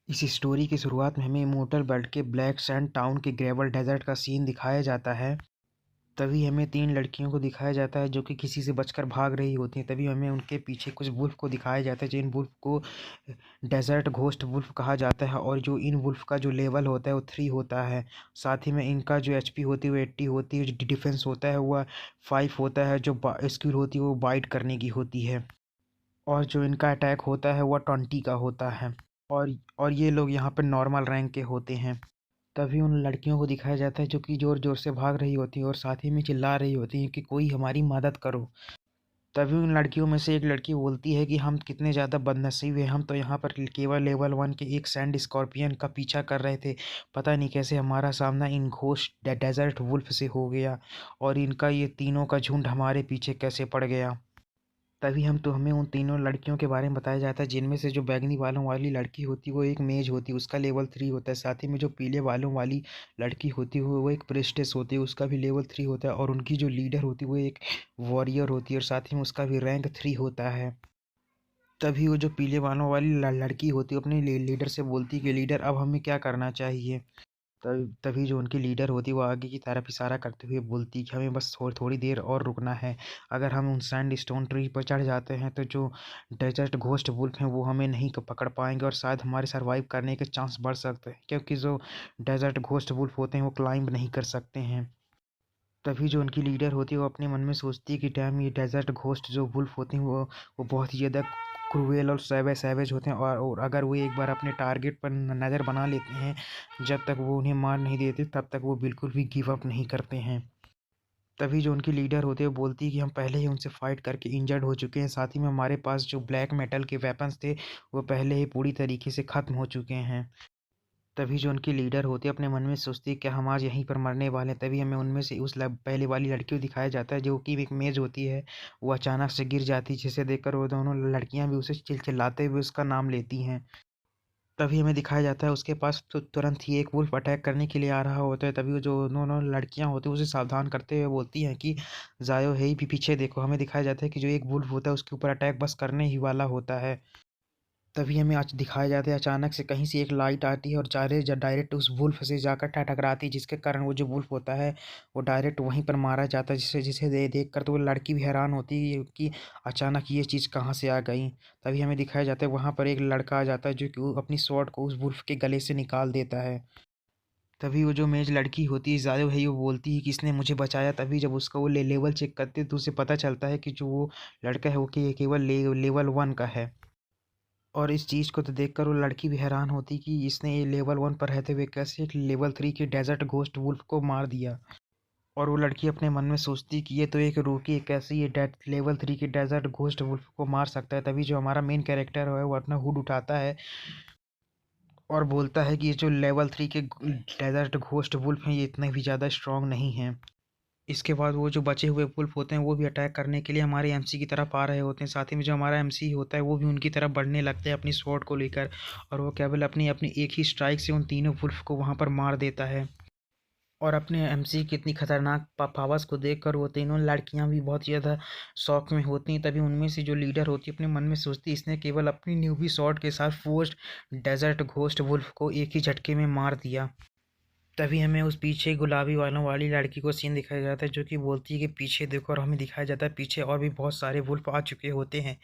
इस स्टोरी की शुरुआत में हमें इमोर्टल वर्ल्ड के ब्लैक सैंड टाउन के ग्रेवल डेजर्ट का सीन दिखाया जाता है। तभी हमें 3 लड़कियों को दिखाया जाता है जो कि किसी से बचकर भाग रही होती हैं। तभी हमें उनके पीछे कुछ वुल्फ को दिखाया जाता है, जिन वुल्फ को डेजर्ट घोस्ट वुल्फ कहा जाता है, और जो इन वुल्फ का जो लेवल होता है वो 3 होता है। साथ ही में इनका जो एचपी होती है वो 80 होती है, जो डिफेंस होता है वह 5 होता है, जो स्किल होती है वो बाइट करने की होती है, और जो इनका अटैक होता है वह 20 का होता है। और ये लोग यहाँ पर नॉर्मल रैंक के होते हैं। तभी उन लड़कियों को दिखाया जाता है जो कि ज़ोर-ज़ोर से भाग रही होती हैं और साथ ही में चिल्ला रही होती हैं कि कोई हमारी मदद करो। तभी उन लड़कियों में से एक लड़की बोलती है कि हम कितने ज़्यादा बदनसीब हैं, हम तो यहाँ पर केवल लेवल 1 के एक सैंड स्कॉर्पियन का पीछा कर रहे थे। पता नहीं कैसे हमारा सामना इन घोस्ट डेज़र्ट वुल्फ से हो गया, और इनका ये तीनों का झुंड हमारे पीछे कैसे पड़ गया। तभी हमें उन तीनों लड़कियों के बारे में बताया जाता है, जिनमें से जो बैंगनी बालों वाली लड़की होती है वो एक मेज होती है, उसका लेवल 3 होता है। साथ ही में जो पीले बालों वाली लड़की होती है वो एक प्रेस्टेस होती है, उसका भी लेवल 3 होता है। और उनकी जो लीडर होती है वो एक वॉरियर होती है, और साथ ही में उसका भी रैंक 3 होता है। तभी वो जो पीले बालों वाली लड़की होती है अपने लीडर से बोलती है कि लीडर, अब हमें क्या करना चाहिए। तभी जो उनकी लीडर होती है वो आगे की तरफ इशारा करते हुए बोलती है कि हमें बस थोड़ी देर और रुकना है। अगर हम उन सैंड स्टोन ट्री पर चढ़ जाते हैं तो जो डेजर्ट घोस्ट वुल्फ हैं वो हमें नहीं पकड़ पाएंगे, और शायद हमारे सरवाइव करने के चांस बढ़ सकते हैं, क्योंकि जो डेजर्ट घोस्ट वुल्फ होते हैं वो क्लाइंब नहीं कर सकते हैं। तभी जो उनकी लीडर होती है वो अपने मन में सोचती है कि डैम, ये डेजर्ट घोस्ट जो वुल्फ होते हैं वो बहुत ही ज़्यादा क्रूएल और सैवेज होते हैं, और अगर वो एक बार अपने टारगेट पर नज़र बना लेते हैं, जब तक वो उन्हें मार नहीं देते तब तक वो बिल्कुल भी गिव अप नहीं करते हैं। तभी जो उनकी लीडर होती है वो बोलती है कि हम पहले ही उनसे फाइट करके इंजर्ड हो चुके हैं, साथ ही में हमारे पास जो ब्लैक मेटल के वेपन्स थे वो पहले ही पूरी तरीके से ख़त्म हो चुके हैं। तभी जो उनकी लीडर होती है अपने मन में सोचती है कि हम आज यहीं पर मरने वाले हैं। तभी हमें उनमें से उस पहले वाली लड़की को दिखाया जाता है जो कि एक मेज होती है, वो अचानक से गिर जाती है, जिसे देखकर वो दोनों लड़कियां भी उसे चिल्लाते हुए उसका नाम लेती हैं। तभी हमें दिखाया जाता है उसके पास तुरंत ही एक वुल्फ अटैक करने के लिए आ रहा होता है। तभी वो जो दोनों लड़कियां होती हैं उसे सावधान करते हुए बोलती हैं कि जायो है ही पीछे देखो। हमें दिखाया जाता है कि जो एक वुल्फ होता है उसके ऊपर अटैक बस करने ही वाला होता है। तभी हमें आज दिखाया जाता है अचानक से कहीं से एक लाइट आती है और डायरेक्ट उस वुल्फ से जाकर टकराती है, जिसके कारण वो जो वुल्फ होता है वो डायरेक्ट वहीं पर मारा जाता है, जिसे जिसे देख कर तो वो लड़की भी हैरान होती है कि अचानक ये चीज़ कहाँ से आ गई। तभी हमें दिखाया जाता है वहाँ पर एक लड़का आ जाता है जो कि वो अपनी स्वॉर्ड को उस वुल्फ के गले से निकाल देता है। तभी वो जो मेज लड़की होती है ज़्यादा है, वो बोलती है कि इसने मुझे बचाया। तभी जब उसका वो लेवल चेक करते हैं तो उसे पता चलता है कि जो वो लड़का है वो केवल लेवल 1 का है। और इस चीज़ को तो देखकर वो लड़की भी हैरान होती कि इसने ये लेवल 1 पर रहते हुए कैसे एक लेवल 3 के डेज़र्ट घोस्ट वुल्फ को मार दिया। और वो लड़की अपने मन में सोचती कि ये तो एक रूकी है, कैसे ये लेवल 3 के डेज़र्ट घोस्ट वुल्फ को मार सकता है। तभी जो हमारा मेन कैरेक्टर है वो अपना हुड उठाता है और बोलता है कि ये जो लेवल 3 के डेज़र्ट घोस्ट वुल्फ हैं ये इतने भी ज़्यादा स्ट्रॉन्ग नहीं हैं। इसके बाद वो जो बचे हुए वुल्फ होते हैं वो भी अटैक करने के लिए हमारे एमसी की तरफ आ रहे होते हैं। साथ ही में जो हमारा एमसी होता है वो भी उनकी तरफ बढ़ने लगता है अपनी स्वॉर्ड को लेकर, और वो केवल अपनी अपनी एक ही स्ट्राइक से उन तीनों वुल्फ को वहां पर मार देता है। और अपने एमसी की इतनी खतरनाक पावर्स को देखकर वो तीनों लड़कियां भी बहुत ज़्यादा शौक में होती हैं। तभी उनमें से जो लीडर होती है अपने मन में सोचती है इसने केवल अपनी न्यूबी स्वॉर्ड के साथ फोर्स्ड डेजर्ट घोस्ट वुल्फ को एक ही झटके में मार दिया। तभी हमें उस पीछे गुलाबी बालों वाली लड़की को सीन दिखाया जाता है जो कि बोलती है कि पीछे देखो, और हमें दिखाया जाता है पीछे और भी बहुत सारे वुल्फ आ चुके होते हैं।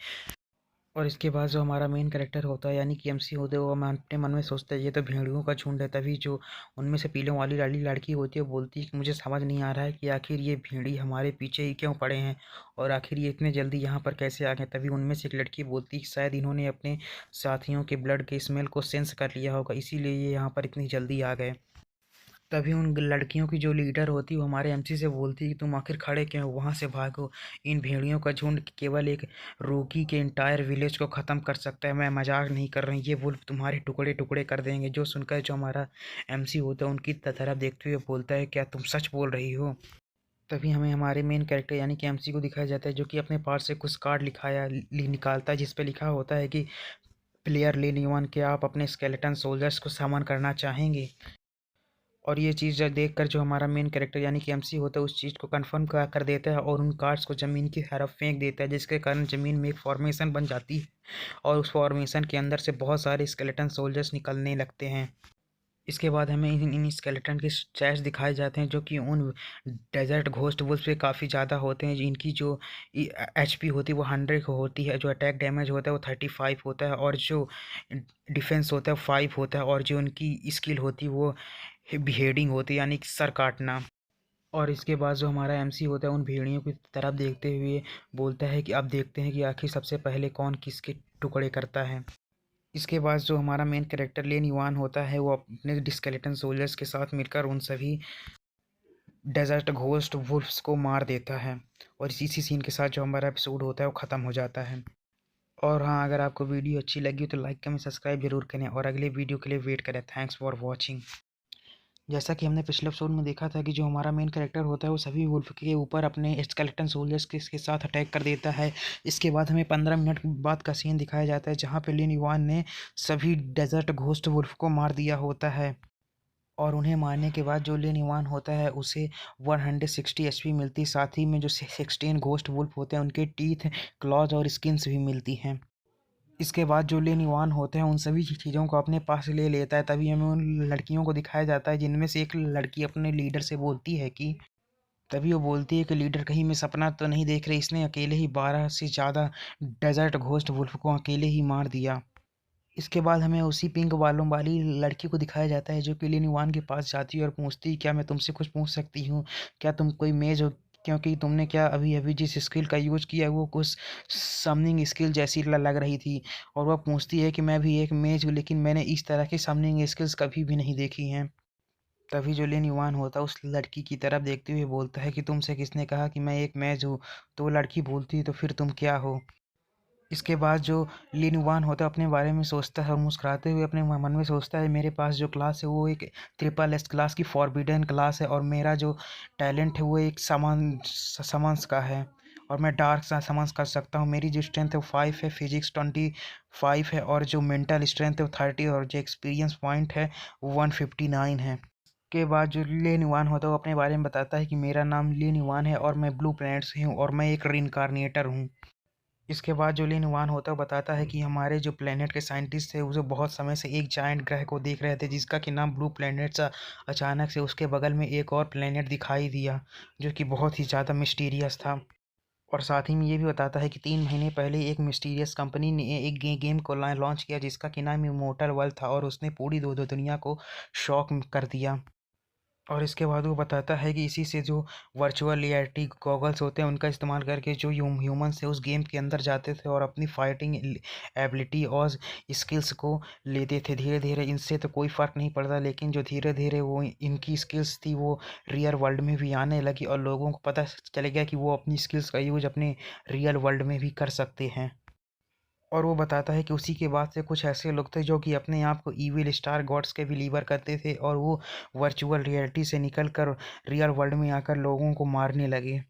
और इसके बाद जो हमारा मेन कैरेक्टर होता है यानी कि एमसी होते हैं वो अपने मन में सोचता है ये तो भेड़ियों का झुंड है। तभी जो उनमें से पीलों वाली लड़की होती है वो बोलती है कि मुझे समझ नहीं आ रहा है कि आखिर ये भेड़ी हमारे पीछे ही क्यों पड़े हैं, और आखिर ये इतने जल्दी यहाँ पर कैसे आ गए। तभी उनमें से एक लड़की बोलती है कि शायद इन्होंने अपने साथियों के ब्लड के स्मेल को सेंस कर लिया होगा, इसीलिए ये यहाँ पर इतनी जल्दी आ गए। तभी उन लड़कियों की जो लीडर होती है वो हमारे एमसी से बोलती है कि तुम आखिर खड़े क्यों हो, वहाँ से भागो। इन भेड़ियों का झुंड केवल एक रोगी के इंटायर विलेज को ख़त्म कर सकता है, मैं मजाक नहीं कर रही, ये वुल्फ तुम्हारे टुकड़े टुकड़े कर देंगे। जो सुनकर जो हमारा एमसी होता है उनकी तरफ देखते हुए बोलता है क्या तुम सच बोल रही हो। तभी हमें हमारे मेन कैरेक्टर यानी कि एमसी को दिखाया जाता है जो कि अपने पास से कुछ कार्ड निकालता है, जिस पे लिखा होता है कि प्लेयर लेन वन, क्या आप अपने स्केलेटन सोल्जर्स को सामन करना चाहेंगे। और ये चीज़ देख कर जो हमारा मेन कैरेक्टर यानी कि एमसी होता है उस चीज़ को कंफर्म कर देता है और उन कार्ड्स को ज़मीन की तरफ फेंक देता है, जिसके कारण ज़मीन में एक फॉर्मेशन बन जाती है और उस फॉर्मेशन के अंदर से बहुत सारे स्केलेटन सोल्जर्स निकलने लगते हैं। इसके बाद हमें इन इन स्केलेटन के चेस्ट दिखाए जाते हैं जो कि उन डेजर्ट घोस्ट वुल्फ से काफ़ी ज़्यादा होते हैं। इनकी जो एचपी होती है वो 100 होती है, जो अटैक डैमेज होता है वो 35 होता है और जो डिफेंस होता है वो 5 होता है और जो उनकी स्किल होती है वो बिहेडिंग होती है यानी कि सर काटना। और इसके बाद जो हमारा एमसी होता है उन भेड़ियों की तरफ देखते हुए बोलता है कि अब देखते हैं कि आखिर सबसे पहले कौन किसके टुकड़े करता है। इसके बाद जो हमारा मेन कैरेक्टर लेन युआन होता है वो अपने स्केलेटन सोल्जर्स के साथ मिलकर उन सभी डेजर्ट घोस्ट वुल्फ्स को मार देता है और इसी सीन के साथ जो हमारा एपिसोड होता है वो ख़त्म हो जाता है। और हाँ, अगर आपको वीडियो अच्छी लगी तो लाइक कमेंट सब्सक्राइब जरूर करें और अगले वीडियो के लिए वेट करें। Thanks for watching. जैसा कि हमने पिछले एपिसोड में देखा था कि जो हमारा मेन कैरेक्टर होता है वो सभी वुल्फ के ऊपर अपने स्केलेटन सोल्जर्स के साथ अटैक कर देता है। इसके बाद हमें 15 मिनट बाद का सीन दिखाया जाता है जहाँ पे लिन युआन ने सभी डेजर्ट घोस्ट वुल्फ को मार दिया होता है और उन्हें मारने के बाद जो लिन युआन होता है उसे 160 एचपी मिलती है। साथ ही में जो 16 घोस्ट वुल्फ होते हैं उनके टीथ, क्लॉज और स्किन्स भी मिलती हैं। इसके बाद जो लेन युआन होते हैं उन सभी चीज़ों को अपने पास ले लेता है। तभी हमें उन लड़कियों को दिखाया जाता है जिनमें से एक लड़की अपने लीडर से बोलती है कि तभी वो बोलती है कि लीडर कहीं मैं सपना तो नहीं देख रही, इसने अकेले ही 12 से ज़्यादा डेजर्ट घोस्ट वुल्फ को अकेले ही मार दिया। इसके बाद हमें उसी पिंक बालों वाली लड़की को दिखाया जाता है जो कि लिन युआन के पास जाती है और पूछती है क्या मैं तुमसे कुछ पूछ सकती हूँ, क्या तुम कोई मेज हो, क्योंकि तुमने क्या अभी अभी जिस स्किल का यूज किया वो कुछ समनिंग स्किल जैसी लग रही थी। और वह पूछती है कि मैं भी एक मेज हूँ लेकिन मैंने इस तरह की समनिंग स्किल्स कभी भी नहीं देखी हैं। तभी जो लिन युआन होता है उस लड़की की तरफ देखते हुए बोलता है कि तुमसे किसने कहा कि मैं एक मेज हूँ। तो वो लड़की बोलती है तो फिर तुम क्या हो। इसके बाद जो लिन वन होता है अपने बारे में सोचता है और मुस्कुराते हुए अपने मन में सोचता है मेरे पास जो क्लास है वो एक ट्रिपल एस क्लास की फॉरबिडन क्लास है और मेरा जो टैलेंट है वो एक समन्स का है और मैं डार्क समन्स कर सकता हूँ। मेरी जो स्ट्रेंथ है वो 5 है, फिजिक्स 25 है और जो मेंटल स्ट्रेंथ है वो 30 और जो एक्सपीरियंस पॉइंट है वो 159 है। के बाद जो लेन वन होता है वो अपने बारे में बताता है कि मेरा नाम लेन वन है और मैं ब्लू प्लैनेट से हूँ और मैं एक रीइंकारनेटर हूँ। इसके बाद जो लिन वान होता है वो बताता है कि हमारे जो प्लेनेट के साइंटिस्ट थे वो जो बहुत समय से एक जायंट ग्रह को देख रहे थे जिसका कि नाम ब्लू प्लेनेट था। अचानक से उसके बगल में एक और प्लेनेट दिखाई दिया जो कि बहुत ही ज़्यादा मिस्टीरियस था। और साथ ही में ये भी बताता है कि 3 महीने पहले एक मिस्टीरियस कंपनी ने एक गेम को लॉन्च किया जिसका कि नाम इमोर्टल वर्ल्ड था और उसने पूरी दो दुनिया को शॉक कर दिया। और इसके बाद वो बताता है कि इसी से जो वर्चुअल रियलिटी गॉगल्स होते हैं उनका इस्तेमाल करके जो ह्यूमंस है उस गेम के अंदर जाते थे और अपनी फाइटिंग एबिलिटी और स्किल्स को लेते थे। धीरे धीरे इनसे तो कोई फ़र्क नहीं पड़ता लेकिन जो धीरे धीरे वो इनकी स्किल्स थी वो रियल वर्ल्ड में भी आने लगी और लोगों को पता चल गया कि वो अपनी स्किल्स का यूज अपने रियल वर्ल्ड में भी कर सकते हैं। और वो बताता है कि उसी के बाद से कुछ ऐसे लोग थे जो कि अपने आप को इविल स्टार गॉड्स के बिलीवर करते थे और वो वर्चुअल रियलिटी से निकल कर रियल वर्ल्ड में आकर लोगों को मारने लगे।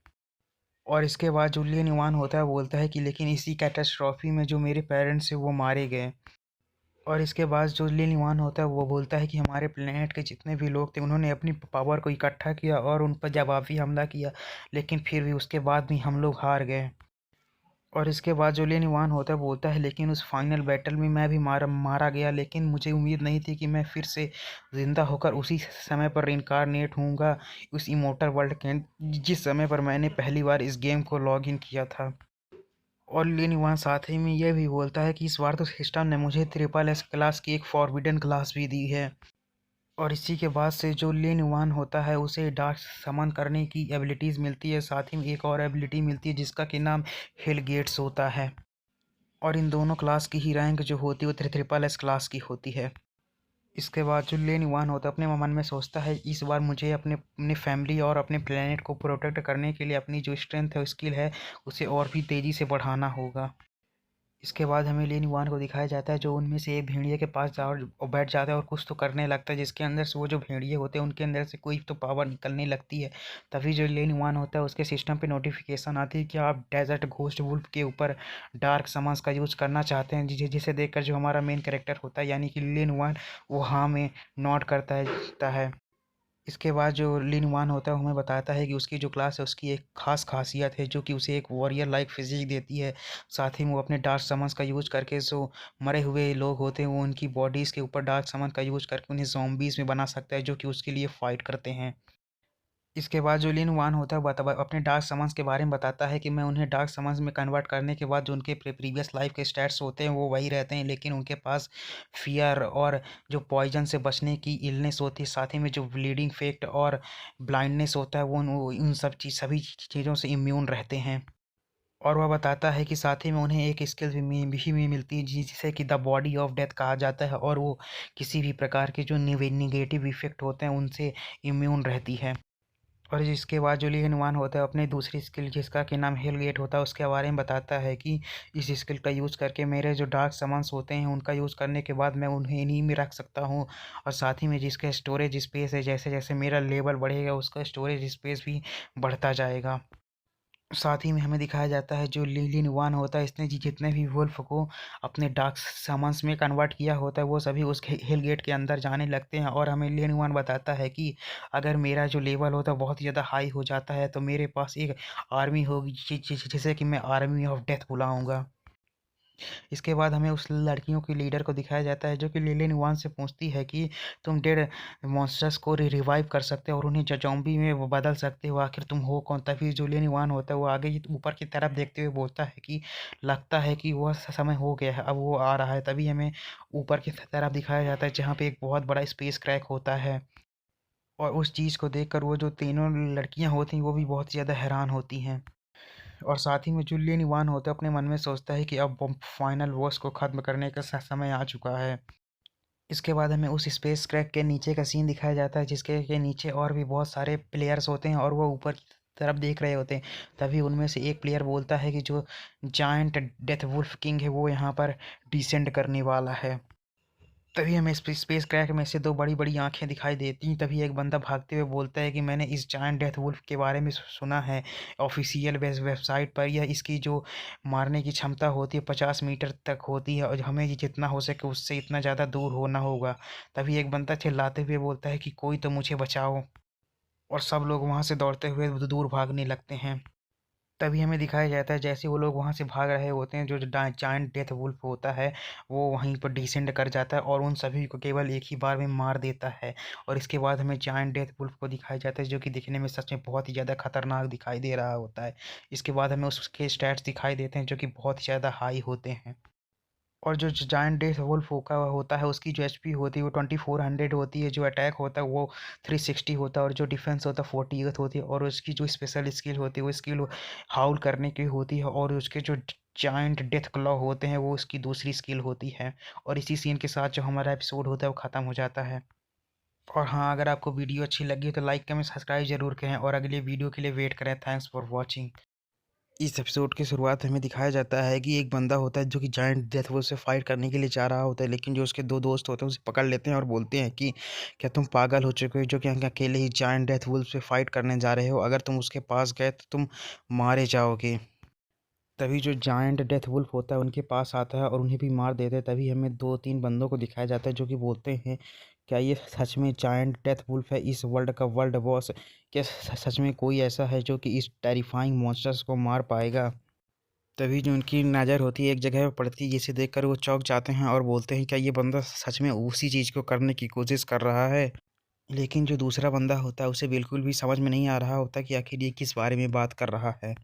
और इसके बाद जूलियन ईवान होता है बोलता है कि लेकिन इसी कैटास्ट्रॉफी में जो मेरे पेरेंट्स हैं वो मारे गए। और इसके बाद जो जूलियन ईवान होता है वो बोलता है कि हमारे प्लेनेट के जितने भी लोग थे उन्होंने अपनी पावर को इकट्ठा किया और उन पर जवाबी हमला किया लेकिन फिर भी उसके बाद भी हम लोग हार गए। और इसके बाद जो लेन युआन होता है बोलता है लेकिन उस फाइनल बैटल में मैं भी मारा गया लेकिन मुझे उम्मीद नहीं थी कि मैं फिर से ज़िंदा होकर उसी समय पर रिनकारनेट होऊंगा उस इमोर्टल वर्ल्ड के जिस समय पर मैंने पहली बार इस गेम को लॉग इन किया था। और लेन युआन साथ ही में यह भी बोलता है कि इस बार तो सिस्टम ने मुझे ट्रिपल एस क्लास की एक फॉरबिडन क्लास भी दी है। और इसी के बाद से जो लेन युआन होता है उसे डार्क समन करने की एबिलिटीज़ मिलती है। साथ ही में एक और एबिलिटी मिलती है जिसका कि नाम हेल गेट्स होता है। और इन दोनों क्लास की ही रैंक जो होती है वो ट्रिपल एस क्लास की होती है। इसके बाद जो लेन वन होता है अपने मन में सोचता है इस बार मुझे अपने अपनी फैमिली और अपने प्लेनेट को प्रोटेक्ट करने के लिए अपनी जो स्ट्रेंथ है स्किल है उसे और भी तेज़ी से बढ़ाना होगा। इसके बाद हमें लेन युआन को दिखाया जाता है जो उनमें से एक भेड़िए के पास जा और बैठ जाता है और कुछ तो करने लगता है जिसके अंदर से वो जो भेड़िए होते हैं उनके अंदर से कोई तो पावर निकलने लगती है। तभी जो लेन युआन होता है उसके सिस्टम पे नोटिफिकेशन आती है कि आप डेजर्ट घोस्ट वुल्फ के ऊपर डार्क समन्स का यूज़ करना चाहते हैं जिसे देखकर जो हमारा मेन कैरेक्टर होता है यानी कि लेन युआन वो हाँ में नॉट करता है। इसके बाद जो लिन वान होता है वो हमें बताता है कि उसकी जो क्लास है उसकी एक ख़ास ख़ासियत है जो कि उसे एक वॉरियर लाइक फिजिक देती है। साथ ही में वो अपने डार्क समन्स का यूज़ करके जो मरे हुए लोग होते हैं वो उनकी बॉडीज़ के ऊपर डार्क समन का यूज़ करके उन्हें ज़ॉम्बीज़ में बना सकता है जो कि उसके लिए फ़ाइट करते हैं। इसके बाद जो लिन वान होता है अपने डार्क समन्स के बारे में बताता है कि मैं उन्हें डार्क समन्स में कन्वर्ट करने के बाद जो उनके प्रीवियस लाइफ के स्टैट्स होते हैं वो वही रहते हैं, लेकिन उनके पास फियर और जो पॉइजन से बचने की इलनेस होती है, साथ ही में जो ब्लीडिंग इफेक्ट और ब्लाइंडनेस होता है वो इन सब सभी चीज़ों से इम्यून रहते हैं। और वह बताता है कि साथ ही में उन्हें एक स्किल भी मिलती है जिसे कि द बॉडी ऑफ डेथ कहा जाता है, और वो किसी भी प्रकार के जो निगेटिव इफेक्ट होते हैं उनसे इम्यून रहती है। और इसके बाद जो ली हनुमान होता है अपनी दूसरी स्किल जिसका कि नाम हेल गेट होता है उसके बारे में बताता है कि इस स्किल का यूज़ करके मेरे जो डार्क सामान्स होते हैं उनका यूज़ करने के बाद मैं उन्हें इन्हीं में रख सकता हूँ, और साथ ही में जिसका स्टोरेज स्पेस है जैसे जैसे मेरा लेवल बढ़ेगा उसका स्टोरेज स्पेस भी बढ़ता जाएगा। साथ ही में हमें दिखाया जाता है जो लिलिन वान होता है इसने जितने भी वुल्फ को अपने डार्क सामान्स में कन्वर्ट किया होता है वो सभी उस हेल गेट के अंदर जाने लगते हैं, और हमें लिलिन वान बताता है कि अगर मेरा जो लेवल होता है बहुत ज़्यादा हाई हो जाता है तो मेरे पास एक आर्मी होगी जिसे कि मैं आर्मी ऑफ डेथ बुलाऊंगा। इसके बाद हमें उस लड़कियों की लीडर को दिखाया जाता है जो कि लिलिन वान से पूछती है कि तुम डेड मॉन्स्टर्स को रिवाइव कर सकते हो और उन्हें जॉम्बी में वो बदल सकते हो, आखिर तुम हो कौन। तभी जो लिलिन वान होता है वो आगे ऊपर की तरफ देखते हुए बोलता है कि लगता है कि वह समय हो गया है, अब वो आ रहा है। तभी हमें ऊपर की तरफ दिखाया जाता है जहाँ पे एक बहुत बड़ा स्पेस क्रैक होता है, और उस चीज़ को देखकर वो जो तीनों लड़कियां होती हैं वो भी बहुत ज़्यादा हैरान होती हैं। और साथ ही में जूलियन इवान होता है अपने मन में सोचता है कि अब फाइनल वॉर्स को ख़त्म करने का समय आ चुका है। इसके बाद हमें उस स्पेस क्रैक के नीचे का सीन दिखाया जाता है जिसके के नीचे और भी बहुत सारे प्लेयर्स होते हैं और वो ऊपर की तरफ देख रहे होते हैं। तभी उनमें से एक प्लेयर बोलता है कि जो जायंट डेथ वुल्फ किंग है वो यहाँ पर डिसेंड करने वाला है। तभी हमें स्पेस क्रैक में से दो बड़ी बड़ी आंखें दिखाई देती हैं। तभी एक बंदा भागते हुए बोलता है कि मैंने इस जायंट डेथ वुल्फ के बारे में सुना है ऑफिशियल वेबसाइट पर। यह इसकी जो मारने की क्षमता होती है 50 मीटर तक होती है और हमें जितना हो सके उससे इतना ज़्यादा दूर होना होगा। तभी एक बंदा चिल्लाते हुए बोलता है कि कोई तो मुझे बचाओ, और सब लोग वहाँ से दौड़ते हुए दूर भागने लगते हैं। तभी हमें दिखाया जाता है जैसे वो लोग वहाँ से भाग रहे होते हैं जो जायंट डेथ वुल्फ होता है वो वहीं पर डिसेंड कर जाता है और उन सभी को केवल एक ही बार में मार देता है। और इसके बाद हमें जायंट डेथ वुल्फ को दिखाया जाता है जो कि दिखने में सच में बहुत ही ज़्यादा खतरनाक दिखाई दे रहा होता है। इसके बाद हमें उसके स्टैट्स दिखाई देते हैं जो कि बहुत ही ज़्यादा हाई होते हैं। और जो जायंट डेथ वुल्फ का होता है उसकी जो एचपी होती है वो 2400 होती है, जो अटैक होता है वो 360 होता है, और जो डिफेंस होता है 48 होती है, और उसकी जो स्पेशल स्किल होती है वो स्किल हाउल करने की होती है, और उसके जो जायंट डेथ क्लॉ होते हैं वो उसकी दूसरी स्किल होती है। और इसी सीन के साथ जो हमारा एपिसोड होता है वो ख़त्म हो जाता है। और हाँ, अगर आपको वीडियो अच्छी लगी तो लाइक कमेंट सब्सक्राइब जरूर करें और अगले वीडियो के लिए वेट करें। Thanks for watching. इस एपिसोड की शुरुआत हमें दिखाया जाता है कि एक बंदा होता है जो कि जायंट डेथ वुल्फ से फाइट करने के लिए जा रहा होता है, लेकिन जो उसके दो दोस्त होते हैं उसे पकड़ लेते हैं और बोलते हैं कि क्या तुम पागल हो चुके हो जो कि अकेले ही जायंट डेथ वुल्फ से फाइट करने जा रहे हो, अगर तुम उसके पास गए तो तुम मारे जाओगे। तभी जो जायंट डेथ वुल्फ होता है उनके पास आता है और उन्हें भी मार देता है। तभी हमें दो तीन बंदों को दिखाया जाता है जो कि बोलते हैं क्या ये सच में जायंट डेथ वुल्फ है, इस वर्ल्ड का वर्ल्ड बॉस। क्या सच में कोई ऐसा है जो कि इस टेरिफाइंग मॉन्स्टर्स को मार पाएगा। तभी जो उनकी नज़र होती है एक जगह पे पड़ती है जिसे देखकर वो चौंक जाते हैं और बोलते हैं क्या ये बंदा सच में उसी चीज़ को करने की कोशिश कर रहा है। लेकिन जो दूसरा बंदा होता है उसे बिल्कुल भी समझ में नहीं आ रहा होता कि आखिर ये किस बारे में बात कर रहा है।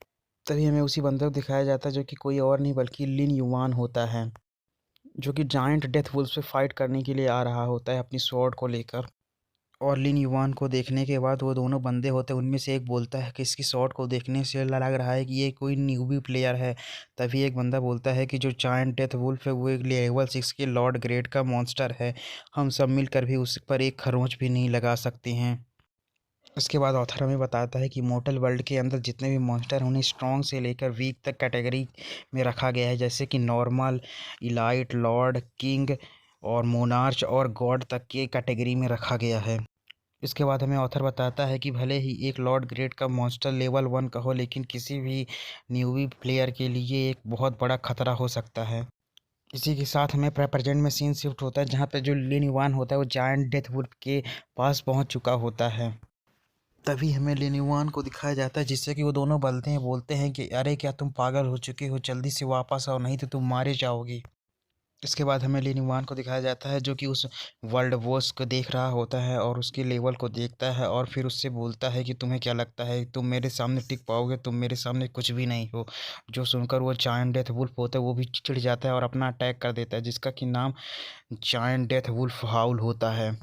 तभी हमें उसी बंदे को दिखाया जाता है जो कि कोई और नहीं बल्कि लिन युवान होता है, जो कि जायंट डेथ वुल्फ से फाइट करने के लिए आ रहा होता है अपनी स्वॉर्ड को लेकर। और लिन युवान को देखने के बाद वो दोनों बंदे होते हैं उनमें से एक बोलता है कि इसकी शॉट को देखने से लग रहा है कि ये कोई न्यूबी प्लेयर है। तभी एक बंदा बोलता है कि जो जायंट डेथ वुल्फ है वो एक लेवल 6 के लॉर्ड ग्रेड का मॉन्स्टर है, हम सब मिलकर भी उस पर एक खरोंच भी नहीं लगा सकते हैं। उसके बाद ऑथर हमें बताता है कि मोर्टल वर्ल्ड के अंदर जितने भी मॉन्स्टर हैं उन्हें स्ट्रॉन्ग से लेकर वीक तक कैटेगरी में रखा गया है, जैसे कि नॉर्मल, इलाइट, लॉर्ड, किंग और मोनार्च और गॉड तक के कैटेगरी में रखा गया है। इसके बाद हमें ऑथर बताता है कि भले ही एक लॉर्ड ग्रेड का मॉन्स्टर लेवल 1 का हो लेकिन किसी भी न्यूबी प्लेयर के लिए एक बहुत बड़ा खतरा हो सकता है। इसी के साथ हमें प्रेजेंट में सीन शिफ्ट होता है जहाँ पे जो लिन युआन होता है वो जायंट डेथ वुल्फ के पास पहुँच चुका होता है। तभी हमें लिन युआन को दिखाया जाता है जिससे कि वो दोनों बोलते हैं कि अरे क्या तुम पागल हो चुके हो, जल्दी से वापस आओ नहीं तो तुम मारे जाओगे। इसके बाद हमें लिन युआन को दिखाया जाता है जो कि उस वर्ल्ड वॉर्स को देख रहा होता है और उसके लेवल को देखता है और फिर उससे बोलता है कि तुम्हें क्या लगता है तुम मेरे सामने टिक पाओगे, तुम मेरे सामने कुछ भी नहीं हो। जो सुनकर वो जायंट डेथ वुल्फ होता है वो भी चिढ़ जाता है और अपना अटैक कर देता है जिसका कि नाम जायंट डेथ वुल्फ हाउल होता है।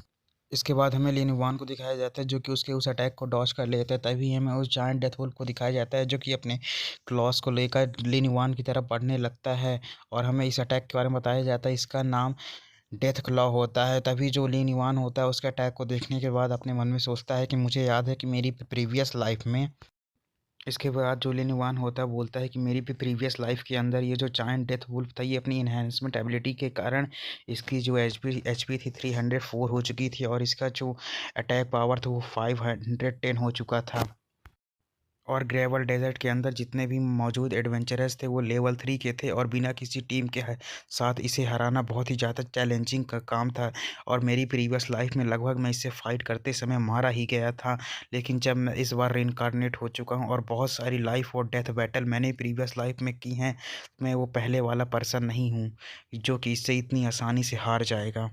इसके बाद हमें लिन युआन को दिखाया जाता है जो कि उसके उस अटैक को डॉज कर लेता है। तभी हमें उस जायंट डेथ वुल्फ को दिखाया जाता है जो कि अपने क्लॉस को लेकर लिन युआन की तरफ बढ़ने लगता है और हमें इस अटैक के बारे में बताया जाता है इसका नाम डेथ क्लॉ होता है। तभी जो लिन युआन होता है उसके अटैक को देखने के बाद अपने मन में सोचता है कि मुझे याद है कि मेरी प्रीवियस लाइफ में, इसके बाद जो लिन युआन होता है बोलता है कि मेरी भी प्रीवियस लाइफ के अंदर ये जो जायंट डेथ वुल्फ था ये अपनी इन्हेंसमेंट एबिलिटी के कारण इसकी जो एचपी थी 304 हो चुकी थी और इसका जो अटैक पावर था वो 510 हो चुका था। और ग्रेवल डेजर्ट के अंदर जितने भी मौजूद एडवेंचरर्स थे वो लेवल 3 के थे और बिना किसी टीम के साथ इसे हराना बहुत ही ज़्यादा चैलेंजिंग का काम था। और मेरी प्रीवियस लाइफ में लगभग मैं इससे फाइट करते समय मारा ही गया था, लेकिन जब मैं इस बार रिइंकार्नेट हो चुका हूँ और बहुत सारी लाइफ और डेथ बैटल मैंने प्रीवियस लाइफ में की हैं, मैं वो पहले वाला पर्सन नहीं हूँ जो कि इससे इतनी आसानी से हार जाएगा।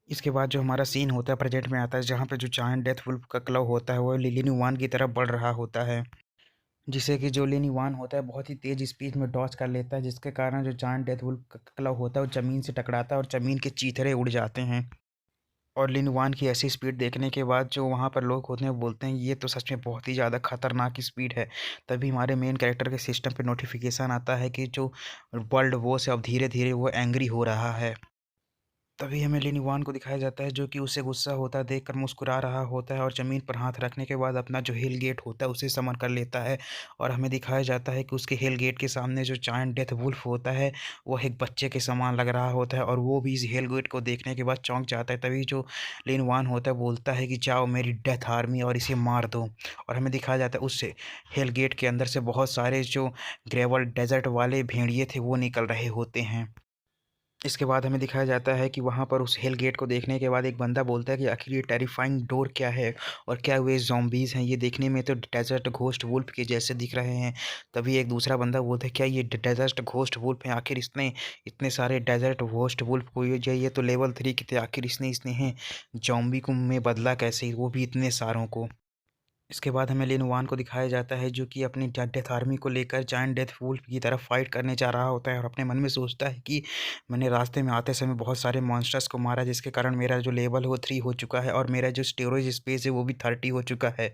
इसके बाद जो हमारा सीन होता है प्रेजेंट में आता है जहाँ पे जो जायंट डेथ वुल्फ का क्लव होता है वो लिलिन वन की तरफ बढ़ रहा होता है जिसे कि जो लिन युआन होता है बहुत ही तेज़ स्पीड में डॉज कर लेता है जिसके कारण जो जायंट डेथ वुल्फ का क्लव होता है वो ज़मीन से टकराता है और ज़मीन के चीथड़े उड़ जाते हैं। और लिन युआन की ऐसी स्पीड देखने के बाद जो वहाँ पर लोग होते हैं वो बोलते हैं ये तो सच में बहुत ही ज़्यादा खतरनाक स्पीड है। तभी हमारे मेन कैरेक्टर के सिस्टम पे नोटिफिकेशन आता है कि जो वर्ल्ड वो से अब धीरे धीरे वो एंग्री हो रहा है। तभी हमें लिन युआन को दिखाया जाता है जो कि उसे गुस्सा होता है देखकर मुस्कुरा रहा होता है और ज़मीन पर हाथ रखने के बाद अपना जो हिल गेट होता है उसे समन कर लेता है। और हमें दिखाया जाता है कि उसके हिल गेट के सामने जो जायंट डेथ वुल्फ होता है वो एक बच्चे के समान लग रहा होता है और वो भी इस हिल गेट को देखने के बाद चौंक जाता है। तभी जो लिन युआन होता है बोलता है कि जाओ मेरी डेथ आर्मी और इसे मार दो। और हमें दिखाया जाता है उससे हिल गेट के अंदर से बहुत सारे जो ग्रेवल डेजर्ट वाले भेड़िए थे वो निकल रहे होते हैं। इसके बाद हमें दिखाया जाता है कि वहाँ पर उस हेल गेट को देखने के बाद एक बंदा बोलता है कि आखिर ये टेरिफाइंग डोर क्या है और क्या वे ज़ॉम्बीज़ हैं, ये देखने में तो डेजर्ट घोस्ट वुल्फ के जैसे दिख रहे हैं। तभी एक दूसरा बंदा बोलता है क्या ये डेजर्ट घोस्ट वुल्फ हैं, आखिर इसने इतने सारे डेजर्ट घोस्ट वुल्फ को ये तो लेवल 3 के थे, आखिर इसने इसने हैं जॉम्बी को में बदला कैसे, वो भी इतने सारों को। इसके बाद हमें लिन युआन को दिखाया जाता है जो कि अपनी डेथ आर्मी को लेकर जायंट डेथ वुल्फ की तरफ फाइट करने जा रहा होता है और अपने मन में सोचता है कि मैंने रास्ते में आते समय बहुत सारे मॉन्स्टर्स को मारा जिसके कारण मेरा जो लेवल है वो 3 हो चुका है और मेरा जो स्टोरेज स्पेस है वो भी 30 हो चुका है।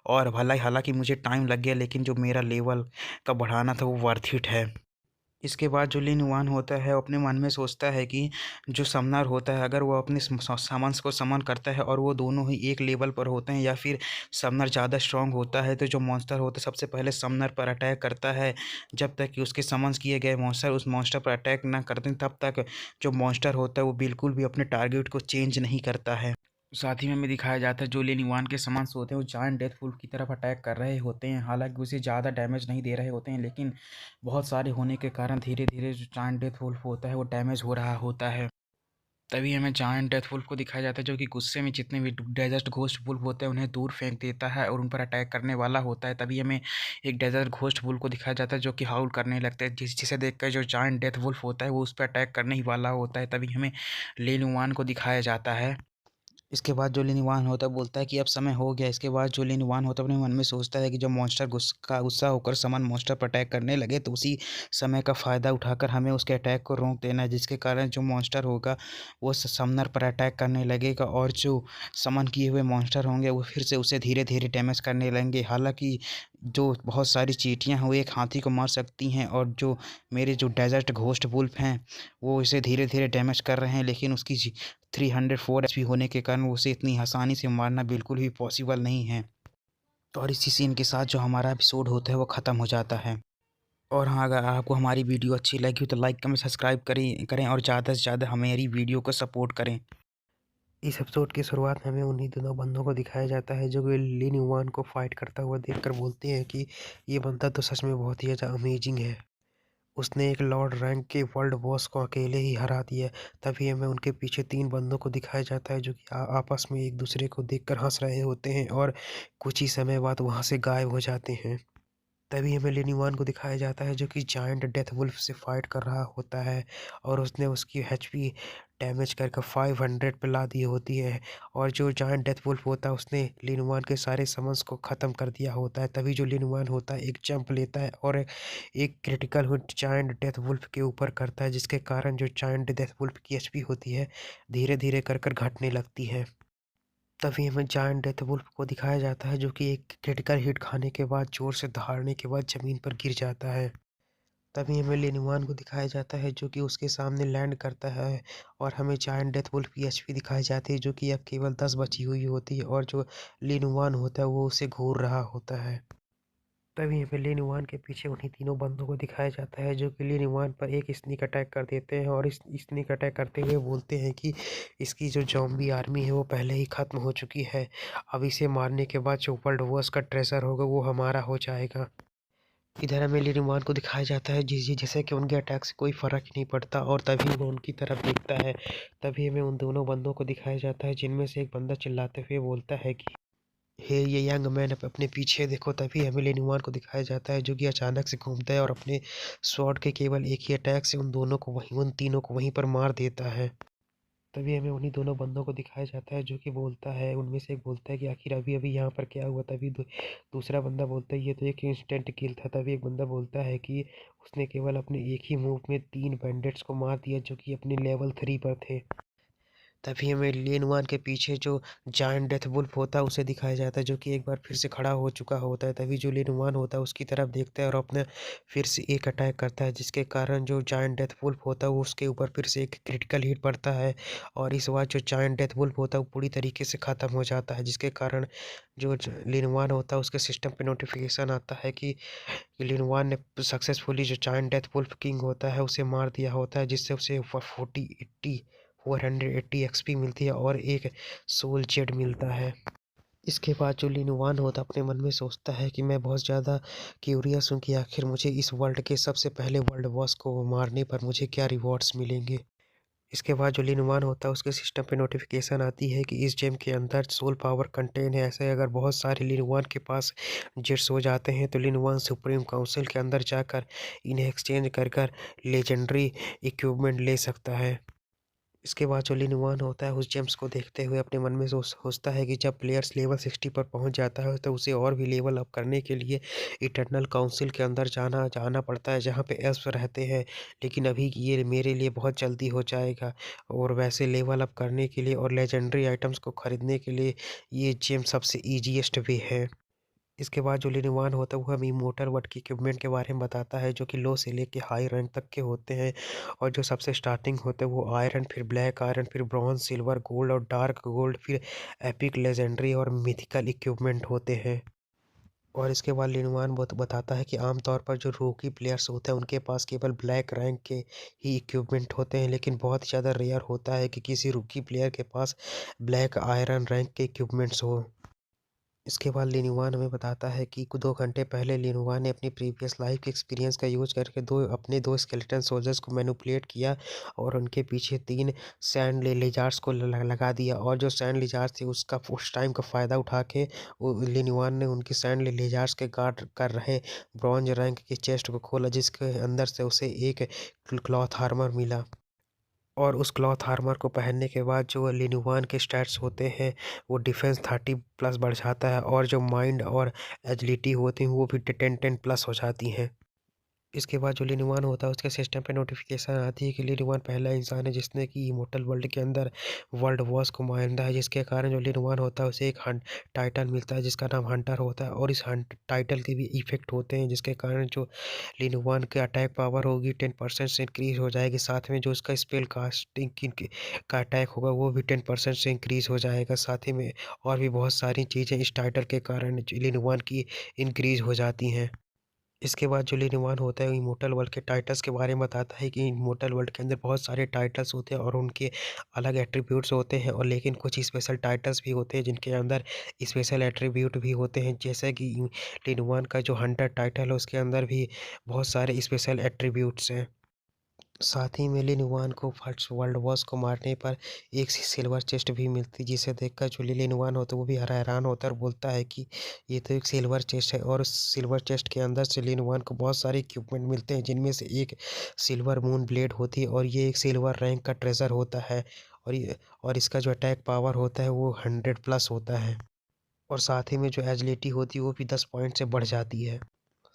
और हालांकि मुझे टाइम लग गया लेकिन जो मेरा लेवल का बढ़ाना था वो वर्थ इट है। इसके बाद जो लिन युआन होता है वो अपने मन में सोचता है कि जो समनर होता है अगर वो अपने समन्स को समन करता है और वो दोनों ही एक लेवल पर होते हैं या फिर समनर ज़्यादा स्ट्रांग होता है तो जो मॉन्स्टर होता है सबसे पहले समनर पर अटैक करता है। जब तक कि उसके समन्स किए गए मॉन्स्टर उस मॉन्स्टर पर अटैक ना करते तब तक जो मॉन्स्टर होता है वो बिल्कुल भी अपने टारगेट को चेंज नहीं करता है। साथ ही में हमें दिखाया जाता है जो लिन युआन के सामान होते हैं वो जायंट डेथ वुल्फ की तरफ अटैक कर रहे होते हैं, हालांकि उसे ज़्यादा डैमेज नहीं दे रहे होते हैं लेकिन बहुत सारे होने के कारण धीरे धीरे जो जायंट डेथ वुल्फ होता है वो डैमेज हो रहा होता है। तभी हमें जायंट डेथ वुल्फ को दिखाया जाता है जो कि गुस्से में जितने भी डेजर्ट घोस्ट वुल्फ होते हैं उन्हें दूर फेंक देता है और उन पर अटैक करने वाला होता है। तभी हमें एक डेजर्ट घोस्ट वुल्फ को दिखाया जाता है जो कि हाउल करने लगता है जिसे देखकर जो जायंट डेथ वुल्फ होता है वो उस पर अटैक करने ही वाला होता है। तभी हमें लिन युआन को दिखाया जाता है। इसके बाद जो लिन युआन होता है बोलता है कि अब समय हो गया। इसके बाद जो लिन युआन होता है अपने मन में सोचता है कि जब मॉन्स्टर गुस्सा होकर समन मॉन्स्टर पर अटैक करने लगे तो उसी समय का फ़ायदा उठाकर हमें उसके अटैक को रोक देना है जिसके कारण जो मॉन्स्टर होगा वो समनर पर अटैक करने लगेगा और जो समन किए हुए मॉन्स्टर होंगे वो फिर से उसे धीरे धीरे डैमेज करने लगेंगे। हालांकि जो बहुत सारी चींटियाँ हैं वो एक हाथी को मार सकती हैं और जो मेरे जो डेजर्ट घोस्ट वुल्फ हैं वो इसे धीरे धीरे डैमेज कर रहे हैं लेकिन उसकी 304 एचपी होने के कारण उसे इतनी आसानी से मारना बिल्कुल भी पॉसिबल नहीं है। तो और इसी सीन के साथ जो हमारा एपिसोड होता है वो ख़त्म हो जाता है। और हाँ, अगर आपको हमारी वीडियो अच्छी लगी हो तो लाइक कमेंट सब्सक्राइब करें और ज़्यादा से ज़्यादा हमारी वीडियो को सपोर्ट करें। इस एपिसोड की शुरुआत में हमें उन्हीं दोनों बंदों को दिखाया जाता है जो कि लिन युआन को फाइट करता हुआ देखकर बोलते हैं कि ये बंदा तो सच में बहुत ही ज़्यादा अमेजिंग है। उसने एक लॉर्ड रैंक के वर्ल्ड बॉस को अकेले ही हरा दिया। तभी हमें उनके पीछे 3 बंदों को दिखाया जाता है जो कि आपस में एक दूसरे को देखकर हँस रहे होते हैं और कुछ ही समय बाद वहाँ से गायब हो जाते हैं। तभी हमें लिनिवान को दिखाया जाता है जो कि जायंट डेथ वुल्फ से फाइट कर रहा होता है और उसने उसकी एचपी डैमेज करके 500 पे ला दी होती है। और जो जायंट डेथ वुल्फ होता है उसने लिनुआन के सारे समन्स को ख़त्म कर दिया होता है। तभी जो लिनुआन होता है एक जंप लेता है और एक critical hit giant death wolf के ऊपर करता है, जिसके कारण जो जायंट डेथ वुल्फ की एचपी होती है धीरे धीरे कर कर घटने लगती है। तभी हमें जायंट डेथ वुल्फ को दिखाया जाता है जो कि एक क्रिटिकल हिट खाने के बाद जोर से दहाड़ने के बाद ज़मीन पर गिर जाता है। तभी हमें लिनुआन को दिखाया जाता है जो कि उसके सामने लैंड करता है और हमें जायंट डेथ वुल्फ की एचपी दिखाई जाती है जो कि अब केवल 10 बची हुई होती है और जो लिनुआन होता है वो उसे घूर रहा होता है। तभी हमें लिनुआन के पीछे उन्हीं तीनों बंदों को दिखाया जाता है जो कि लिनुआन पर एक स्नीक अटैक कर देते हैं और इस स्नीक अटैक करते हुए बोलते हैं कि इसकी जो ज़ॉम्बी आर्मी है वो पहले ही ख़त्म हो चुकी है। अब इसे मारने के बाद जो वर्ल्ड वॉर्स का ट्रेजर होगा वो हमारा हो जाएगा। इधर हमें लिनुआन को दिखाया जाता है जी जी जैसे कि उनके अटैक से कोई फ़र्क ही नहीं पड़ता और तभी वो उनकी तरफ देखता है। तभी हमें उन दोनों बंदों को दिखाया जाता है जिनमें से एक बंदा चिल्लाते हुए बोलता है कि हे ये यंग मैन अपने पीछे देखो। तभी हमें लेनुआन को दिखाया जाता है जो कि अचानक से घूमता है और अपने स्वॉर्ड के केवल एक ही अटैक से उन तीनों को वहीं पर मार देता है। तभी हमें उन्हीं दोनों बंदों को दिखाया जाता है जो कि बोलता है, उनमें से एक बोलता है कि आखिर अभी अभी यहाँ पर क्या हुआ। तभी दूसरा बंदा बोलता है ये तो एक इंस्टेंट किल था। तभी एक बंदा बोलता है कि उसने केवल अपने एक ही मूव में 3 बैंडिट्स को मार दिया जो कि अपने लेवल 3 पर थे। तभी हमें लेनवान के पीछे जो जायंट डेथ वुल्फ होता है उसे दिखाया जाता है जो कि एक बार फिर से खड़ा हो चुका होता है। तभी जो लेनवान होता है उसकी तरफ देखता है और अपने फिर से एक अटैक करता है जिसके कारण जो जायंट डेथ वुल्फ होता है वो उसके ऊपर फिर से एक क्रिटिकल हिट पड़ता है और इस बार जो जायंट डेथ वुल्फ होता है वो पूरी तरीके से ख़त्म हो जाता है, जिसके कारण जो लेनवान होता है उसके सिस्टम पे नोटिफिकेशन आता है कि लिनवान ने सक्सेसफुली जो जायंट डेथ वुल्फ किंग होता है उसे मार दिया होता है, जिससे उसे 480 एक्सपी मिलती है और एक सोल जेड मिलता है। इसके बाद जो लिनुआन होता अपने मन में सोचता है कि मैं बहुत ज़्यादा क्यूरियस हूँ कि आखिर मुझे इस वर्ल्ड के सबसे पहले वर्ल्ड बॉस को मारने पर मुझे क्या रिवॉर्ड्स मिलेंगे। इसके बाद जो लिनुआन होता है उसके सिस्टम पे नोटिफिकेशन आती है कि इस जेम के अंदर सोल पावर कंटेन है। ऐसे अगर बहुत सारे लिनुआन के पास जेट्स हो जाते हैं तो लिनुआन सुप्रीम काउंसिल के अंदर जाकर इन्हें एक्सचेंज कर कर लेजेंडरी इक्विपमेंट ले सकता है। इसके बाद जो लिनुआन होता है उस जेम्स को देखते हुए अपने मन में सोचता है कि जब प्लेयर्स लेवल 60 पर पहुंच जाता है तो उसे और भी लेवल अप करने के लिए इटरनल काउंसिल के अंदर जाना जाना पड़ता है जहां पे एल्फ्स रहते हैं। लेकिन अभी ये मेरे लिए बहुत जल्दी हो जाएगा और वैसे लेवल अप करने के लिए और लेजेंडरी आइटम्स को ख़रीदने के लिए ये जेम सबसे ईजीएस्ट वे है। इसके बाद जो लिनुआन होता है वो हमें इमोर्टल वर्ड की इक्विपमेंट के बारे में बताता है जो कि लो से लेके हाई रैंक तक के होते हैं और जो सबसे स्टार्टिंग होते हैं वो आयरन, फिर ब्लैक आयरन, फिर ब्रॉन्ज, सिल्वर, गोल्ड और डार्क गोल्ड, फिर एपिक, लेजेंडरी और मिथिकल इक्विपमेंट होते हैं। और इसके बाद लिनुआन बताता है कि आमतौर पर जो रूकी प्लेयर्स होते हैं उनके पास केवल ब्लैक रैंक के ही इक्विपमेंट होते हैं, लेकिन बहुत ही ज़्यादा रेयर होता है कि किसी रूकी प्लेयर के पास ब्लैक आयरन रैंक के इक्विपमेंट्स हो। इसके बाद लिनुआन हमें बताता है कि 2 घंटे पहले लिनुआन ने अपनी प्रीवियस लाइफ के एक्सपीरियंस का यूज़ करके अपने 2 स्केलेटन सोल्जर्स को मैनिपुलेट किया और उनके पीछे 3 सैंड लिजार्ड्स को लगा दिया और जो सैंड लिजार्ड्स थे उसका उस टाइम का फ़ायदा उठा के वो लिनुआन ने उनकी सैंड लिजार्ड्स के गार्ड कर रहे ब्रॉन्ज रैंक की चेस्ट को खोला, जिसके अंदर से उसे एक क्लॉथ आर्मर मिला। और उस क्लॉथ आर्मर को पहनने के बाद जो लिनुआन के स्टैट्स होते हैं वो डिफेंस 30 प्लस बढ़ जाता है और जो माइंड और एजिलिटी होती हैं वो भी 10 प्लस हो जाती हैं। इसके बाद जो लिनुआन होता है उसके सिस्टम पे नोटिफिकेशन आती है कि लिनुआन पहला इंसान है जिसने कि इमोर्टल वर्ल्ड के अंदर वर्ल्ड वॉर्स को मारा है, जिसके कारण जो लिनुआन होता है उसे एक टाइटल मिलता है जिसका नाम हंटर होता है और इस टाइटल के भी इफेक्ट होते हैं जिसके कारण जो लिनुआन की अटैक पावर होगी 10% से इंक्रीज हो जाएगी, साथ में जो उसका स्पेल कास्टिंग का अटैक होगा वो भी 10% से इंक्रीज हो जाएगा, साथ ही में और भी बहुत सारी चीज़ें इस टाइटल के कारण लिनुआन की इंक्रीज हो जाती हैं। इसके बाद जो लीनिवान होता है इमोर्टल वर्ल्ड के टाइटल्स के बारे में बताता है कि इमोर्टल वर्ल्ड के अंदर बहुत सारे टाइटल्स होते हैं और उनके अलग एट्रीब्यूट्स होते हैं और लेकिन कुछ स्पेशल टाइटल्स भी होते हैं जिनके अंदर स्पेशल एट्रीब्यूट भी होते हैं, जैसे कि लीनिवान का जो हंटर टाइटल है उसके अंदर भी बहुत सारे स्पेशल एट्रीब्यूट्स हैं। साथ ही में लिनहुआन को फर्स्ट वर्ल्ड वॉर्स को मारने पर एक सिल्वर चेस्ट भी मिलती, जिसे देखकर जो लिनहुआन होता है वो भी हैरान होता है और बोलता है कि ये तो एक सिल्वर चेस्ट है। और उस सिल्वर चेस्ट के अंदर से लिनहुआन को बहुत सारे इक्विपमेंट मिलते हैं, जिनमें से एक सिल्वर मून ब्लेड होती है और ये एक सिल्वर रैंक का ट्रेजर होता है। और इसका जो अटैक पावर होता है वो 100+ होता है। और साथ ही में जो एजिलिटी होती है वो भी 10 पॉइंट से बढ़ जाती है।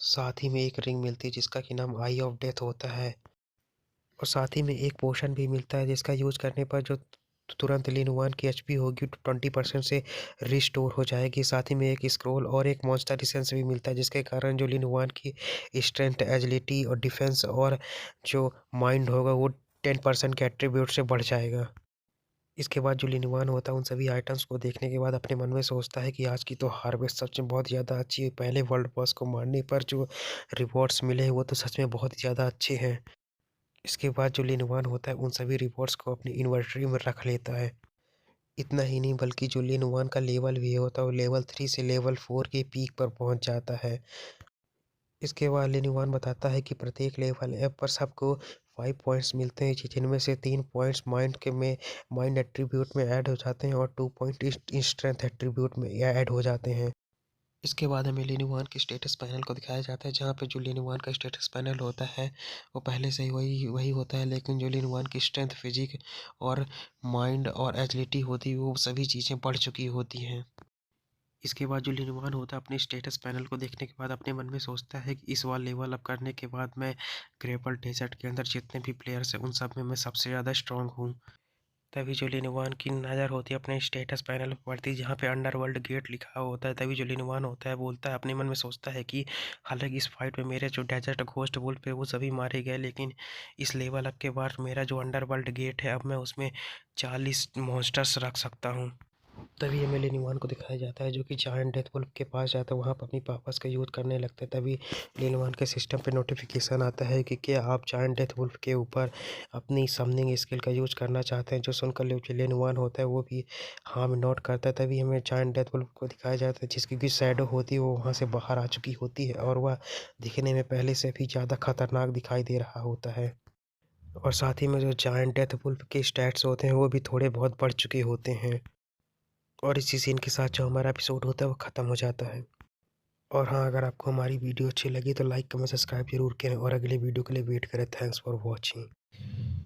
साथ ही में एक रिंग मिलती है जिसका कि नाम आई ऑफ डेथ होता है। और साथ ही में एक पोशन भी मिलता है जिसका यूज़ करने पर जो तुरंत लिनहुआन की एचपी होगी 20% से रिस्टोर हो जाएगी। साथ ही में एक स्क्रोल और एक मॉन्स्टर एसेंस भी मिलता है, जिसके कारण जो लिनहुआन की स्ट्रेंथ, एजिलिटी और डिफेंस और जो माइंड होगा वो 10% के एट्रीब्यूट से बढ़ जाएगा। इसके बाद जो लिनहुआन होता है उन सभी आइटम्स को देखने के बाद अपने मन में सोचता है कि आज की तो हार्वेस्ट सच में बहुत ज़्यादा अच्छी है। पहले वर्ल्ड बॉस को मारने पर जो रिवॉर्ड्स मिले वो तो सच में बहुत ज़्यादा अच्छे हैं। इसके बाद जो लिनहुआन होता है उन सभी रिवॉर्ड्स को अपनी इन्वेंटरी में रख लेता है। इतना ही नहीं बल्कि जो लिनहुआन का लेवल भी होता है वो लेवल 3 से लेवल 4 के पीक पर पहुंच जाता है। इसके बाद लिनहुआन बताता है कि प्रत्येक लेवल ऐप पर सबको 5 पॉइंट्स मिलते हैं, जिनमें से 3 पॉइंट्स माइंड एट्रीब्यूट में ऐड हो जाते हैं और 2 पॉइंट स्ट्रेंथ एट्रीब्यूट में ऐड हो जाते हैं। इसके बाद हमें लिनहुआन के स्टेटस पैनल को दिखाया जाता है, जहाँ पे जो लिनहुआन का स्टेटस पैनल होता है वो पहले से ही वही वही होता है, लेकिन जो लिनहुआन की स्ट्रेंथ, फिजिक और माइंड और एजिलिटी होती है वो सभी चीज़ें बढ़ चुकी होती हैं। इसके बाद जो लिनहुआन होता है अपने स्टेटस पैनल को देखने के बाद अपने मन में सोचता है कि इस बार लेवल अप करने के बाद मैं ग्रेपल डेजर्ट के अंदर जितने भी प्लेयर्स हैं उन सब में मैं सबसे ज़्यादा स्ट्रांग हूँ। तभी जो लिनहुआन की नज़र होती है अपने स्टेटस पैनल पर पड़ती है जहाँ पे अंडरवर्ल्ड गेट लिखा होता है। तभी जो लिनहुआन होता है बोलता है, अपने मन में सोचता है कि हालांकि इस फाइट में मेरे जो डेजर्ट घोस्ट वुल्फ है वो सभी मारे गए, लेकिन इस लेवल अप के बाद मेरा जो अंडरवर्ल्ड गेट है अब मैं उसमें 40 मॉन्स्टर्स रख सकता हूँ। तभी हमें लिनहुआन को दिखाया जाता है जो कि जायंट डेथ वुल्फ के पास जाता है, वहाँ पर अपनी पावर्स का यूज़ करने लगता है। तभी लिनहुआन के सिस्टम पे नोटिफिकेशन आता है कि क्या आप जायंट डेथ वुल्फ के ऊपर अपनी समनिंग स्किल का यूज़ करना चाहते हैं। जो सुनकर जो लिनहुआन होता है वो भी हाँ में नोट करता है। तभी हमें जायंट डेथ वुल्फ को दिखाया जाता है जिसकी भी शैडो होती है वो वहाँ से बाहर आ चुकी होती है और वह दिखने में पहले से भी ज़्यादा खतरनाक दिखाई दे रहा होता है। और साथ ही में जो जायंट डेथ वुल्फ के स्टैट्स होते हैं वो भी थोड़े बहुत बढ़ चुके होते हैं। और इसी सीन के साथ जो हमारा एपिसोड होता है वो ख़त्म हो जाता है। और हाँ, अगर आपको हमारी वीडियो अच्छी लगी तो लाइक कमेंट सब्सक्राइब जरूर करें और अगले वीडियो के लिए वेट करें। Thanks for watching.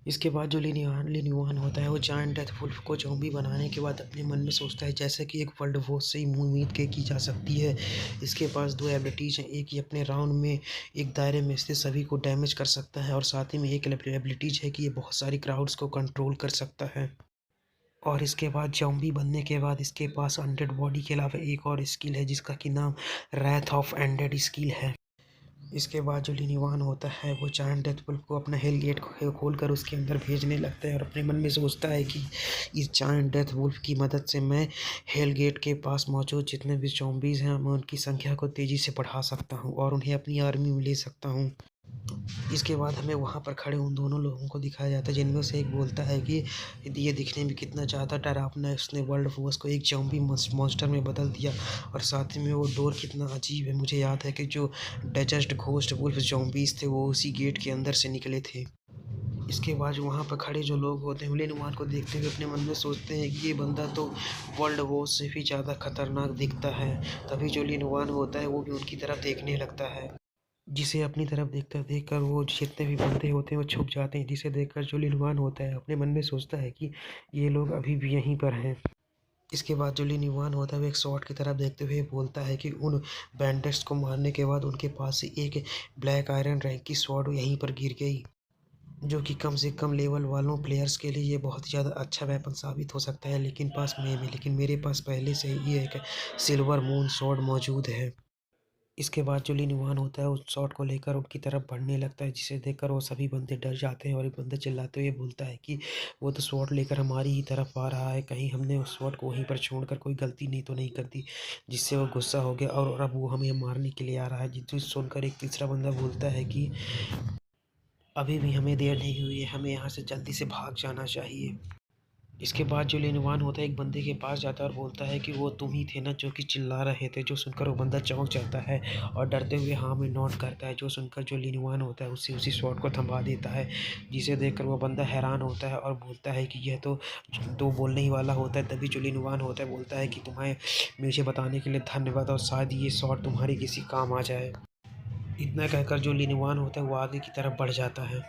इसके बाद जो लिनहुआन होता है वो जायंट डेथ वुल्फ को ज़ॉम्बी बनाने के बाद अपने मन में सोचता है जैसे कि एक वर्ल्ड वॉर से ही उम्मीद की जा सकती है। इसके पास दो एबिलिटीज़ हैं, एक ही अपने राउंड में एक दायरे में स्थित सभी को डैमेज कर सकता है और साथ ही में एक एबिलिटीज़ है कि ये बहुत सारी क्राउड्स को कंट्रोल कर सकता है। और इसके बाद ज़ॉम्बी बनने के बाद इसके पास अनडेड बॉडी के अलावा एक और स्किल है जिसका कि नाम रैथ ऑफ अनडेड स्किल है। इसके बाद जो लिनहुआन होता है वो जायंट डेथ वुल्फ को अपना हेल गेट खोल कर उसके अंदर भेजने लगता है और अपने मन में सोचता है कि इस जायंट डेथ वुल्फ की मदद से मैं हेल गेट के पास मौजूद जितने भी ज़ॉम्बीज़ हैं मैं उनकी संख्या को तेज़ी से बढ़ा सकता हूँ और उन्हें अपनी आर्मी में ले सकता हूँ। इसके बाद हमें वहाँ पर खड़े उन दोनों लोगों को दिखाया जाता है जिनमें से एक बोलता है कि ये दिखने में कितना ज़्यादा डरावना है, उसने वर्ल्ड वॉर्स को एक ज़ॉम्बी मॉन्स्टर में बदल दिया। और साथ ही में वो डोर कितना अजीब है, मुझे याद है कि जो डेजर्ट घोस्ट वुल्फ ज़ॉम्बीज़ थे वो उसी गेट के अंदर से निकले थे। इसके बाद जो वहाँ पर खड़े जो लोग होते हैं लिनहुआन को देखते हुए अपने मन में सोचते हैं कि ये बंदा तो वर्ल्ड वॉर से भी ज़्यादा खतरनाक दिखता है। तभी जो लिनहुआन होता है वो भी उनकी तरफ देखने लगता है, जिसे अपनी तरफ देखकर वो जितने भी बंदे होते हैं वो छुप जाते हैं, जिसे देखकर जो लिनहुआन होता है अपने मन में सोचता है कि ये लोग अभी भी यहीं पर हैं। इसके बाद जो लिनहुआन होता है वो एक शॉट की तरफ देखते हुए बोलता है कि उन बैंडेट्स को मारने के बाद उनके पास से एक ब्लैक आयरन रैंक की स्वॉर्ड यहीं पर गिर गई, जो कि कम से कम लेवल वालों प्लेयर्स के लिए ये बहुत ज़्यादा अच्छा वेपन साबित हो सकता है। लेकिन मेरे पास पहले से ही एक सिल्वर मून स्वॉर्ड मौजूद है। इसके बाद जो लिनवान होता है उस शॉट को लेकर उनकी तरफ बढ़ने लगता है, जिसे देखकर वो सभी बंदे डर जाते हैं और एक बंदा चिल्लाते हुए बोलता है कि वो तो शॉट लेकर हमारी ही तरफ आ रहा है, कहीं हमने उस शॉट को वहीं पर छोड़कर कोई गलती नहीं तो नहीं कर दी। जिससे वो गुस्सा हो गया और अब वो हमें मारने के लिए आ रहा है। जिसे सुनकर एक तीसरा बंदा बोलता है कि अभी भी हमें देर नहीं हुई है, हमें यहाँ से जल्दी से भाग जाना चाहिए। इसके बाद जो लेनवान होता है एक बंदे के पास जाता है और बोलता है कि वो तुम ही थे ना जो कि चिल्ला रहे थे। जो सुनकर वो बंदा चौंक जाता है और डरते हुए हाँ में नोट करता है। जो सुनकर जो लेनवान होता है उससे उसी शॉट को थमा देता है, जिसे देखकर वो बंदा हैरान होता है और बोलता है कि यह तो बोलने ही वाला होता है। तभी जो लेनवान होता है बोलता है कि तुम्हें मुझे बताने के लिए धन्यवाद और शायद ये शॉट तुम्हारी किसी काम आ जाए। इतना कहकर जो लेनवान होता है वो आगे की तरफ बढ़ जाता है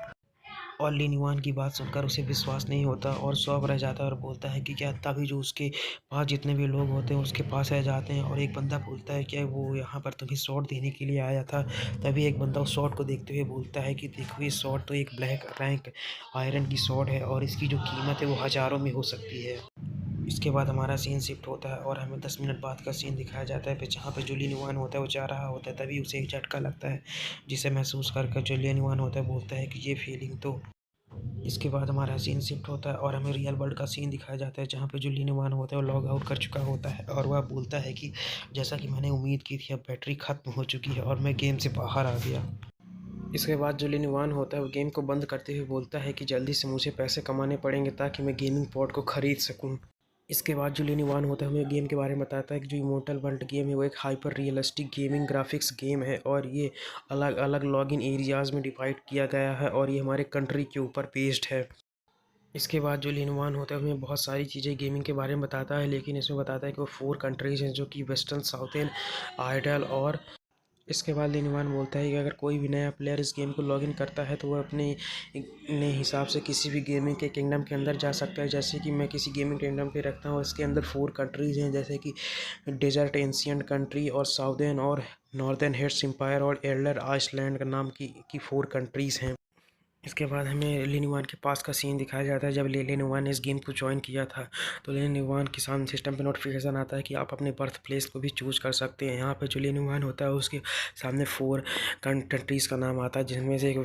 और लिनवान की बात सुनकर उसे विश्वास नहीं होता और शौक रह जाता है और बोलता है कि क्या। तभी जो उसके पास जितने भी लोग होते हैं उसके पास रह जाते हैं और एक बंदा बोलता है क्या वो यहाँ पर तुम्हें शॉट देने के लिए आया था। तभी एक बंदा उस शॉट को देखते हुए बोलता है कि देखो ये शॉट तो एक ब्लैक रैंक आयरन की शॉट है और इसकी जो कीमत है वो हज़ारों में हो सकती है। इसके बाद हमारा सीन शिफ्ट होता है और हमें 10 मिनट बाद का सीन दिखाया जाता है, फिर जहाँ पे जो लिनवान होता है वो जा रहा होता है। तभी उसे एक झटका लगता है, जिसे महसूस कर जो लिनवान होता है बोलता है कि ये फीलिंग तो। इसके बाद हमारा सीन शिफ्ट होता है और हमें रियल वर्ल्ड का सीन दिखाया जाता है, जहाँ पे जो लिनवान होता है वो लॉग आउट कर चुका होता है और वह बोलता है कि जैसा कि मैंने उम्मीद की थी अब बैटरी ख़त्म हो चुकी है और मैं गेम से बाहर आ गया। इसके बाद जो लिनवान होता है वो गेम को बंद करते हुए बोलता है कि जल्दी से मुझे पैसे कमाने पड़ेंगे ताकि मैं गेमिंग पॉड को ख़रीद सकूं। इसके बाद जो लिनवान होता है हमें गेम के बारे में बताता है कि जो इमोर्टल वर्ल्ड गेम है वो एक hyper realistic gaming graphics game है और ये अलग अलग लॉगिन एरियाज़ में डिवाइड किया गया है और ये हमारे कंट्री के ऊपर बेस्ड है। इसके बाद जो लिनवान होता है हमें बहुत सारी चीज़ें गेमिंग के बारे में बताता है, लेकिन इसमें बताता है कि वो 4 कंट्रीज़ हैं जो कि वेस्टर्न, साउथर्न, आइडल और। इसके बाद लिनवान बोलता है कि अगर कोई भी नया प्लेयर इस गेम को लॉगिन करता है तो वह अपने अपने हिसाब से किसी भी गेमिंग के किंगडम के अंदर जा सकता है। जैसे कि मैं किसी गेमिंग किंगडम पे रखता हूँ, इसके अंदर 4 कंट्रीज़ हैं जैसे कि डेजर्ट एंशियंट कंट्री और साउदर्न और नॉर्दर्न हेड्स एम्पायर और एल्डर आइसलैंड का नाम की 4 कंट्रीज़ हैं। इसके बाद हमें लिनवान के पास का सीन दिखाया जाता है जब लिनवान ने इस गेम को ज्वाइन किया था। तो लिनवान के सामने सिस्टम पे नोटिफिकेशन आता है कि आप अपने बर्थ प्लेस को भी चूज़ कर सकते हैं। यहाँ पे जो लिनवान होता है उसके सामने 4 कंट्रीज़ का नाम आता है, जिनमें से एक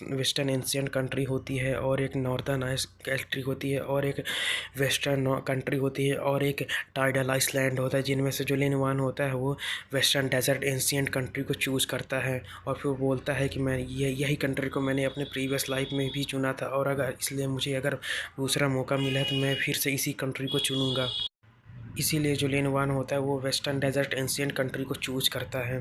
वेस्टर्न एंशियंट कंट्री होती है और एक नॉर्दर्न आइस कंट्री होती है और एक वेस्टर्न कंट्री होती है और एक टाइडल आइसलैंड होता है। जिनमें से जो लिनवान होता है वो वेस्टर्न डेजर्ट एंशियंट कंट्री को चूज़ करता है और फिर बोलता है कि मैं यही कंट्री को मैंने अपने प्रीवियस लाइफ में भी चुना था और अगर इसलिए मुझे अगर दूसरा मौका मिला है तो मैं फिर से इसी कंट्री को चुनूँगा। इसीलिए जो लिनवान होता है वो वेस्टर्न डेजर्ट एंशियंट कंट्री को चूज़ करता है।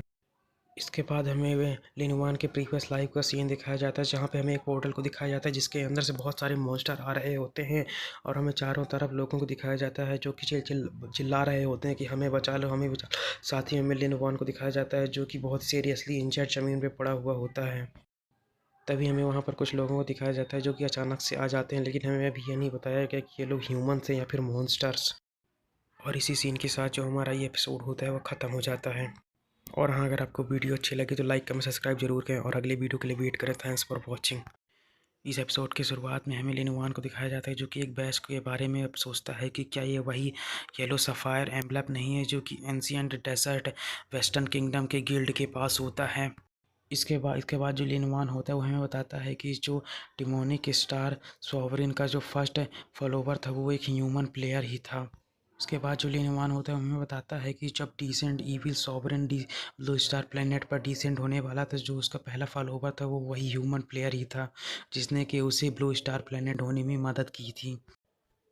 इसके बाद हमें वे लिनवान के प्रीवियस लाइफ का सीन दिखाया जाता है, जहाँ पे हमें एक पोर्टल को दिखाया जाता है जिसके अंदर से बहुत सारे मॉन्स्टर आ रहे होते हैं और हमें चारों तरफ लोगों को दिखाया जाता है जो कि चिल्ला रहे होते हैं कि हमें बचा लो, हमें बचा। साथ ही हमें लिनवान को दिखाया जाता है जो कि बहुत सीरियसली इंजर्ड ज़मीन पे पड़ा हुआ होता है। तभी हमें वहाँ पर कुछ लोगों को दिखाया जाता है जो कि अचानक से आ जाते हैं, लेकिन हमें अभी ये नहीं बताया गया कि ये लोग ह्यूमन्स हैं या फिर मॉन्स्टर्स। और इसी सीन के साथ जो हमारा ये एपिसोड होता है वो ख़त्म हो जाता है। और हाँ, अगर आपको वीडियो अच्छी लगी तो लाइक कमेंट सब्सक्राइब जरूर करें और अगले वीडियो के लिए वेट करें। Thanks for watching. इस एपिसोड की शुरुआत में हमें लिनवान को दिखाया जाता है जो कि एक बैच के बारे में अब सोचता है कि क्या ये वही येलो सफ़ायर एम्बलम नहीं है जो कि एंशिएंट डेजर्ट वेस्टर्न किंगडम के गिल्ड के पास होता है। इसके बाद जो लिनवान होता है वो हमें बताता है कि जो डिमोनिक स्टार सॉवरिन का जो फर्स्ट फॉलोवर था वो एक ह्यूमन प्लेयर ही था। उसके बाद जो लिनवान होता है हमें बताता है कि जब descent evil sovereign blue star planet पर डिसेंट होने वाला था, जो उसका पहला फॉलोवर था वो वही ह्यूमन प्लेयर ही था जिसने कि उसे ब्लू स्टार प्लेनेट होने में मदद की थी।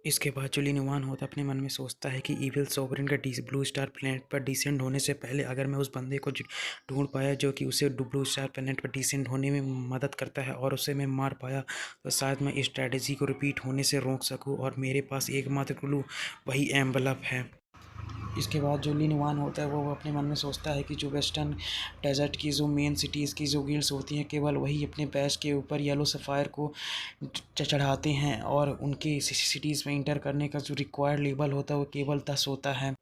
इसके बाद जो लिनवान होता है अपने मन में सोचता है कि ईविल सॉवरेन का ब्लू स्टार प्लेनेट पर डिसेंड होने से पहले अगर मैं उस बंदे को ढूंढ पाया जो कि उसे ब्लू स्टार प्लेनेट पर डिसेंड होने में मदद करता है और उसे मैं मार पाया तो शायद मैं इस स्ट्रैटेजी को रिपीट होने से रोक सकूं और मेरे पास एकमात्र क्लू वही एम्बलप है। इसके बाद जो लिनवान होता है वो अपने मन में सोचता है कि जो वेस्टर्न डेजर्ट की जो मेन सिटीज़ की जो गिल्ड्स होती हैं केवल वही अपने बैच के ऊपर येलो सफ़ायर को चढ़ाते हैं और उनके सिटीज़ में इंटर करने का जो रिक्वायर्ड लेवल होता है वो केवल 10 होता है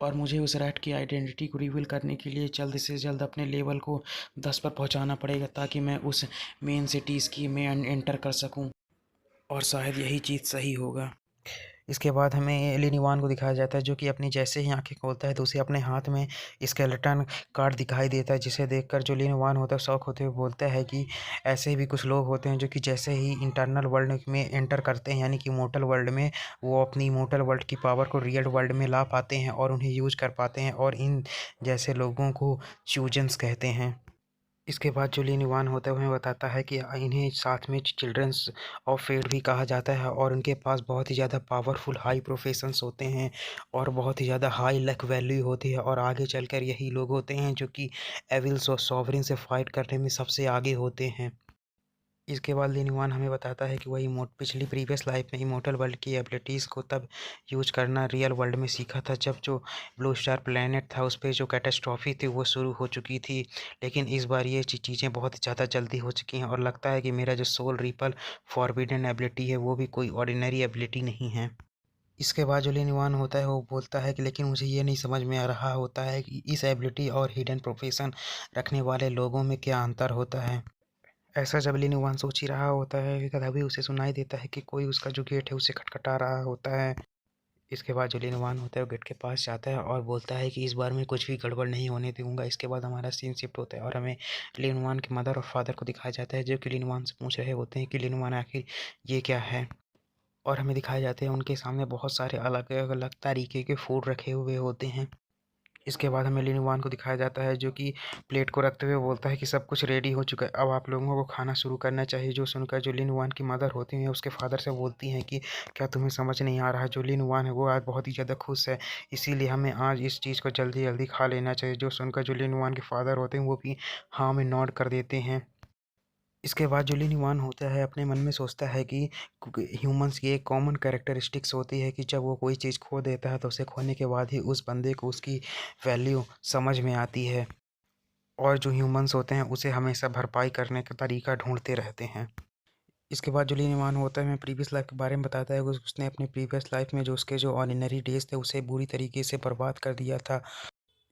और मुझे उस रैट की आइडेंटिटी को रिवील करने के लिए जल्द से जल्द अपने लेवल को 10 पर पहुंचाना पड़ेगा ताकि मैं उस मेन सिटीज़ की में एंटर कर सकूं और शायद यही चीज़ सही होगा। इसके बाद हमें लिन युआन को दिखाया जाता है जो कि अपनी जैसे ही आंखें खोलता है तो उसे अपने हाथ में स्केलेटन कार्ड दिखाई देता है, जिसे देखकर जो लिन युआन होता है शॉक होते हुए बोलता है कि ऐसे भी कुछ लोग होते हैं जो कि जैसे ही इंटरनल वर्ल्ड में एंटर करते हैं यानी कि मोर्टल वर्ल्ड में, वो अपनी मोर्टल वर्ल्ड की पावर को रियल वर्ल्ड में ला पाते हैं और उन्हें यूज कर पाते हैं, और इन जैसे लोगों को चूजन्स कहते हैं। इसके बाद जो लिन युआन होता है वह बताता है कि इन्हें साथ में चिल्ड्रंस ऑफ फेट भी कहा जाता है, और उनके पास बहुत ही ज़्यादा पावरफुल हाई प्रोफेशंस होते हैं और बहुत ही ज़्यादा हाई लक वैल्यू होती है, और आगे चलकर यही लोग होते हैं जो कि एविल्स और सॉवरिन से फाइट करने में सबसे आगे होते हैं। इसके बाद लिन युआन हमें बताता है कि वह पिछली प्रीवियस लाइफ में इमोर्टल वर्ल्ड की एबिलिटीज़ को तब यूज करना रियल वर्ल्ड में सीखा था जब जो ब्लू स्टार प्लेनेट था उस पर जो कैटास्ट्रॉफी थी वो शुरू हो चुकी थी, लेकिन इस बार ये चीज़ें बहुत ज़्यादा जल्दी हो चुकी हैं, और लगता है कि मेरा जो सोल रिपल फॉरबिडन एबिलिटी है वो भी कोई ऑर्डिनरी एबिलिटी नहीं है। इसके बाद जो लिन युआन होता है वो बोलता है कि लेकिन मुझे ये नहीं समझ में आ रहा होता है कि इस एबिलिटी और हिडन प्रोफेशन रखने वाले लोगों में क्या अंतर होता है। ऐसा जब लिन युआन सोच ही रहा होता है कि तभी उसे सुनाई देता है कि कोई उसका जो गेट है उसे खटखटा रहा होता है। इसके बाद जो लिन युआन होता है वो गेट के पास जाता है और बोलता है कि इस बार मैं कुछ भी गड़बड़ नहीं होने दूंगा। इसके बाद हमारा सीन शिफ्ट होता है और हमें लिन युआन के मदर और फादर को दिखाया जाता है जो कि लिन युआन से पूछ रहे होते हैं कि लिन युआन आखिर ये क्या है, और हमें दिखाए जाते हैं उनके सामने बहुत सारे अलग अलग तरीके के फूड रखे हुए होते हैं। इसके बाद हमें लिन युआन को दिखाया जाता है जो कि प्लेट को रखते हुए बोलता है कि सब कुछ रेडी हो चुका है, अब आप लोगों को खाना शुरू करना चाहिए। जो सुनकर जो लिन युआन की मदर होती हैं उसके फादर से बोलती हैं कि क्या तुम्हें समझ नहीं आ रहा है, जो लिन युआन है वो आज बहुत ही ज़्यादा खुश है, इसीलिए हमें आज इस चीज़ को जल्दी जल्दी खा लेना चाहिए। जो सुनकर जो लिन युआन के फादर होते हैं वो भी हाँ में नॉड कर देते हैं। इसके बाद जो लिन युआन होता है अपने मन में सोचता है कि ह्यूमंस की एक कॉमन कैरेक्टरिस्टिक्स होती है कि जब वो कोई चीज़ खो देता है तो उसे खोने के बाद ही उस बंदे को उसकी वैल्यू समझ में आती है, और जो ह्यूमंस होते हैं उसे हमेशा भरपाई करने का तरीका ढूंढते रहते हैं। इसके बाद जो लिन युआन होता है हमें प्रीवियस लाइफ के बारे में बताता है कि उसने अपने प्रीवियस लाइफ में जो उसके जो ऑर्डिनरी डेज थे उसे बुरी तरीके से बर्बाद कर दिया था।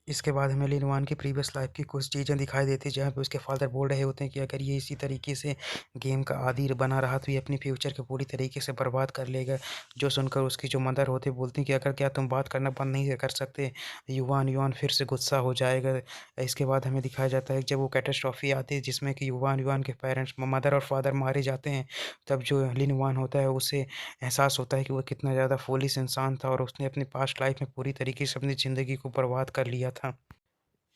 इसके बाद हमें लिन युआन की प्रीवियस लाइफ की कुछ चीज़ें दिखाई देती हैं जहाँ पे उसके फादर बोल रहे होते हैं कि अगर ये इसी तरीके से गेम का आदी बना रहा तो ये अपनी फ्यूचर को पूरी तरीके से बर्बाद कर लेगा। जो सुनकर उसकी जो मदर होती बोलती हैं कि अगर क्या तुम बात करना बंद नहीं कर सकते, युआन युआन फिर से गुस्सा हो जाएगा। इसके बाद हमें दिखाया जाता है कि जब वो कैटास्ट्रॉफी आती है जिसमें कि युआन युआन के पेरेंट्स मदर और फादर मारे जाते हैं, तब जो लिन युआन होता है उसे एहसास होता है कि वो कितना ज़्यादा फूलिश इंसान था और उसने अपनी पास्ट लाइफ में पूरी तरीके से अपनी ज़िंदगी को बर्बाद कर लिया था।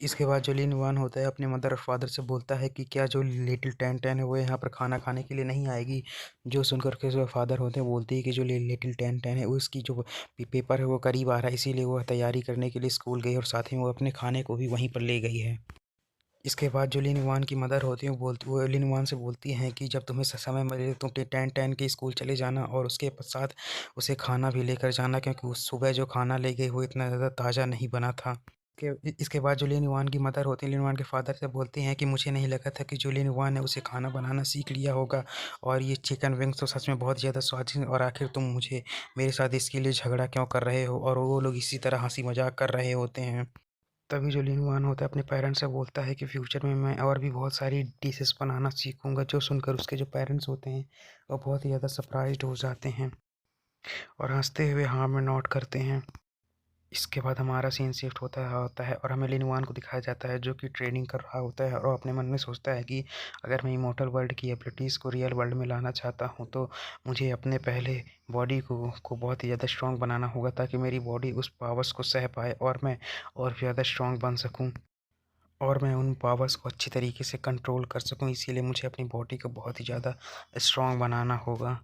इसके बाद जो लिन युआन होता है अपने मदर और फादर से बोलता है कि क्या जो लिटिल टेन टेन है वो यहाँ पर खाना खाने के लिए नहीं आएगी। जो सुनकर के जो फादर होते हैं बोलती है कि जो लिटिल टेन टेन है उसकी जो पेपर है वो करीब आ रहा है, इसीलिए वो तैयारी करने के लिए स्कूल गई और साथ ही वो अपने खाने को भी वहीं पर ले गई है। इसके बाद जो लिन युआन की मदर होती है वो लिन युआन से बोलती हैं कि जब तुम्हें समय मिले तुम टेन टेन के स्कूल चले जाना और उसके साथ उसे खाना भी लेकर जाना, क्योंकि उस सुबह जो खाना ले गई वो इतना ज़्यादा ताज़ा नहीं बना था। इसके बाद जो लिन युआन की मदर होती है लिन युआन के फादर से बोलती हैं कि मुझे नहीं लगा था कि जो लिन युआन है उसे खाना बनाना सीख लिया होगा, और ये चिकन विंग्स तो सच में बहुत ज़्यादा स्वादिष्ट हैं, और आखिर तुम मुझे मेरे साथ इसके लिए झगड़ा क्यों कर रहे हो, और वो लोग इसी तरह हंसी मजाक कर रहे होते हैं। तभी जो लिन युआन होता है अपने पेरेंट्स से बोलता है कि फ्यूचर में मैं और भी बहुत सारी डिशेस बनाना सीखूंगा। जो सुनकर उसके जो पेरेंट्स होते हैं वो बहुत ही ज़्यादा सरप्राइज्ड हो जाते हैं और हंसते हुए हाँ में नोट करते हैं। इसके बाद हमारा सीन शिफ्ट होता है और हमें लिन युआन को दिखाया जाता है जो कि ट्रेनिंग कर रहा होता है और अपने मन में सोचता है कि अगर मैं इमोर्टल वर्ल्ड की एबिलिटीज़ को रियल वर्ल्ड में लाना चाहता हूँ तो मुझे अपने पहले बॉडी को बहुत ही ज़्यादा स्ट्रॉन्ग बनाना होगा ताकि मेरी बॉडी उस पावर्स को सह पाए और मैं और भी ज़्यादा स्ट्रॉन्ग बन सकूँ और मैं उन पावर्स को अच्छी तरीके से कंट्रोल कर सकूँ। इसीलिए मुझे अपनी बॉडी को बहुत ही ज़्यादा स्ट्रॉन्ग बनाना होगा।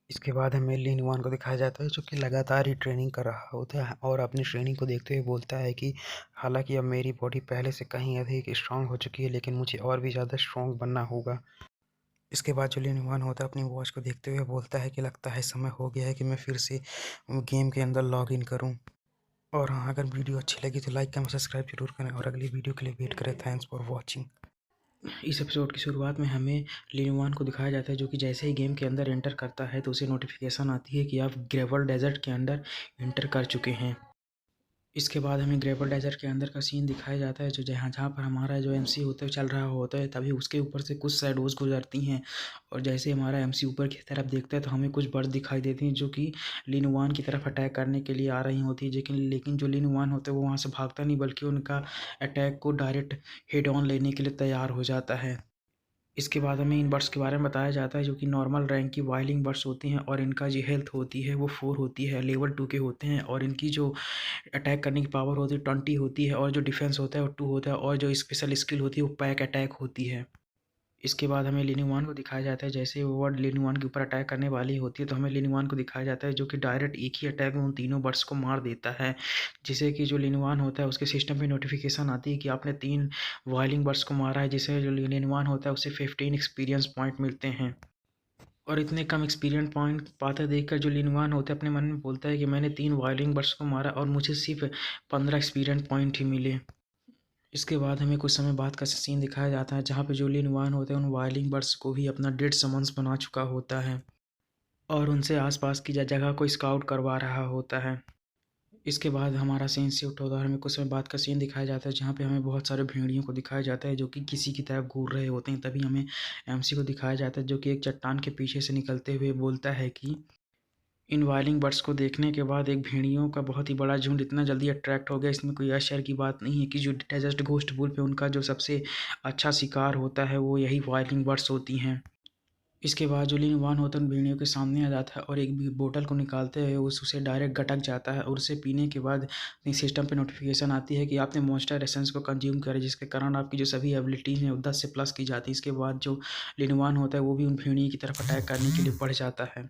इसके बाद हमें लिन युआन को दिखाया जाता है जो कि लगातार ही ट्रेनिंग कर रहा होता है और अपनी ट्रेनिंग को देखते हुए बोलता है कि हालांकि अब मेरी बॉडी पहले से कहीं अधिक स्ट्रांग हो चुकी है लेकिन मुझे और भी ज़्यादा स्ट्रांग बनना होगा। इसके बाद जो लिन युआन होता है अपनी वॉच को देखते हुए बोलता है कि लगता है समय हो गया है कि मैं फिर से गेम के अंदर लॉग इन करूँ। और हाँ, अगर वीडियो अच्छी लगी तो लाइक कमेंट सब्सक्राइब जरूर करें और अगली वीडियो के लिए वेट करें। Thanks for watching. इस एपिसोड की शुरुआत में हमें लिन युआन को दिखाया जाता है जो कि जैसे ही गेम के अंदर एंटर करता है तो उसे नोटिफिकेशन आती है कि आप ग्रेवल डेजर्ट के अंदर एंटर कर चुके हैं। इसके बाद हमें ग्रेवल डेजर्ट के अंदर का सीन दिखाया जाता है, जो जहाँ जहाँ पर हमारा जो एमसी होता है चल रहा होता है, तभी उसके ऊपर से कुछ शैडोज़ गुजरती हैं और जैसे हमारा एमसी ऊपर की तरफ देखता है तो हमें कुछ बर्ड्स दिखाई देती हैं जो कि लिन वन की तरफ अटैक करने के लिए आ रही होती है। लेकिन जो लिन वन होता है वो वहाँ से भागता नहीं, बल्कि उनका अटैक को डायरेक्ट हेड ऑन लेने के लिए तैयार हो जाता है। इसके बाद हमें इन बर्ड्स के बारे में बताया जाता है, जो कि नॉर्मल रैंक की वाइलिंग बर्ड्स होती हैं और इनका जो हेल्थ होती है वो 4 होती है, लेवल 2 के होते हैं और इनकी जो अटैक करने की पावर होती है 20 होती है और जो डिफेंस होता है वो 2 होता है और जो स्पेशल स्किल होती है वो पैक अटैक होती है। इसके बाद हमें लिनिंग को दिखाया जाता है, जैसे वो वर्ड लिनिंग के ऊपर अटैक करने वाली होती है तो हमें लिनिंग को दिखाया जाता है, जो कि डायरेक्ट एक ही अटैक में उन तीनों बर्ड्स को मार देता है। जिससे कि जो लिनिंग होता है उसके सिस्टम पे नोटिफिकेशन आती है कि आपने 3 वायलिंग बर्ड्स को मारा है, जिससे जो लिनिंग होता है उसे 15 एक्सपीरियंस पॉइंट मिलते हैं। और इतने कम एक्सपीरियंस पॉइंट पाते देखकर जो लिनवान होता है अपने मन में बोलता है कि मैंने 3 वायलिंग बर्ड्स को मारा और मुझे सिर्फ 15 एक्सपीरियंस पॉइंट ही मिले। इसके बाद हमें कुछ समय बाद का सीन दिखाया जाता है, जहाँ पे जो लिनवान होता है उन वायलिंग बर्ड्स को भी अपना डेड समन्स बना चुका होता है और उनसे आसपास की जगह को स्काउट करवा रहा होता है। इसके बाद हमारा सीन शिफ्ट होता है, हमें कुछ समय बाद का सीन दिखाया जाता है, जहाँ पे हमें बहुत सारे भेड़ियों को दिखाया जाता है जो कि किसी की तरफ घूर रहे होते हैं। तभी हमें एमसी को दिखाया जाता है, जो कि एक चट्टान के पीछे से निकलते हुए बोलता है कि इन वाइलिंग बर्ड्स को देखने के बाद एक भेड़ियों का बहुत ही बड़ा झुंड इतना जल्दी अट्रैक्ट हो गया, इसमें कोई आश्चर्य की बात नहीं है कि जो डेजर्ट घोस्ट वुल्फ पे उनका जो सबसे अच्छा शिकार होता है वो यही वाइलिंग बर्ड्स होती हैं। इसके बाद जो लिनवान होता है उन भेड़ियों के सामने आ जाता है और एक बोतल को निकालते हुए उसे डायरेक्ट गटक जाता है और उसे पीने के बाद सिस्टम पे नोटिफिकेशन आती है कि आपने मॉन्स्टर एसेंस को कंज्यूम करा, जिसके कारण आपकी जो सभी एबिलिटीज़ हैं वो 10 से प्लस की जाती है। इसके बाद जो लिनवान होता है वो भी उन भेड़ियों की तरफ अटैक करने के लिए बढ़ जाता है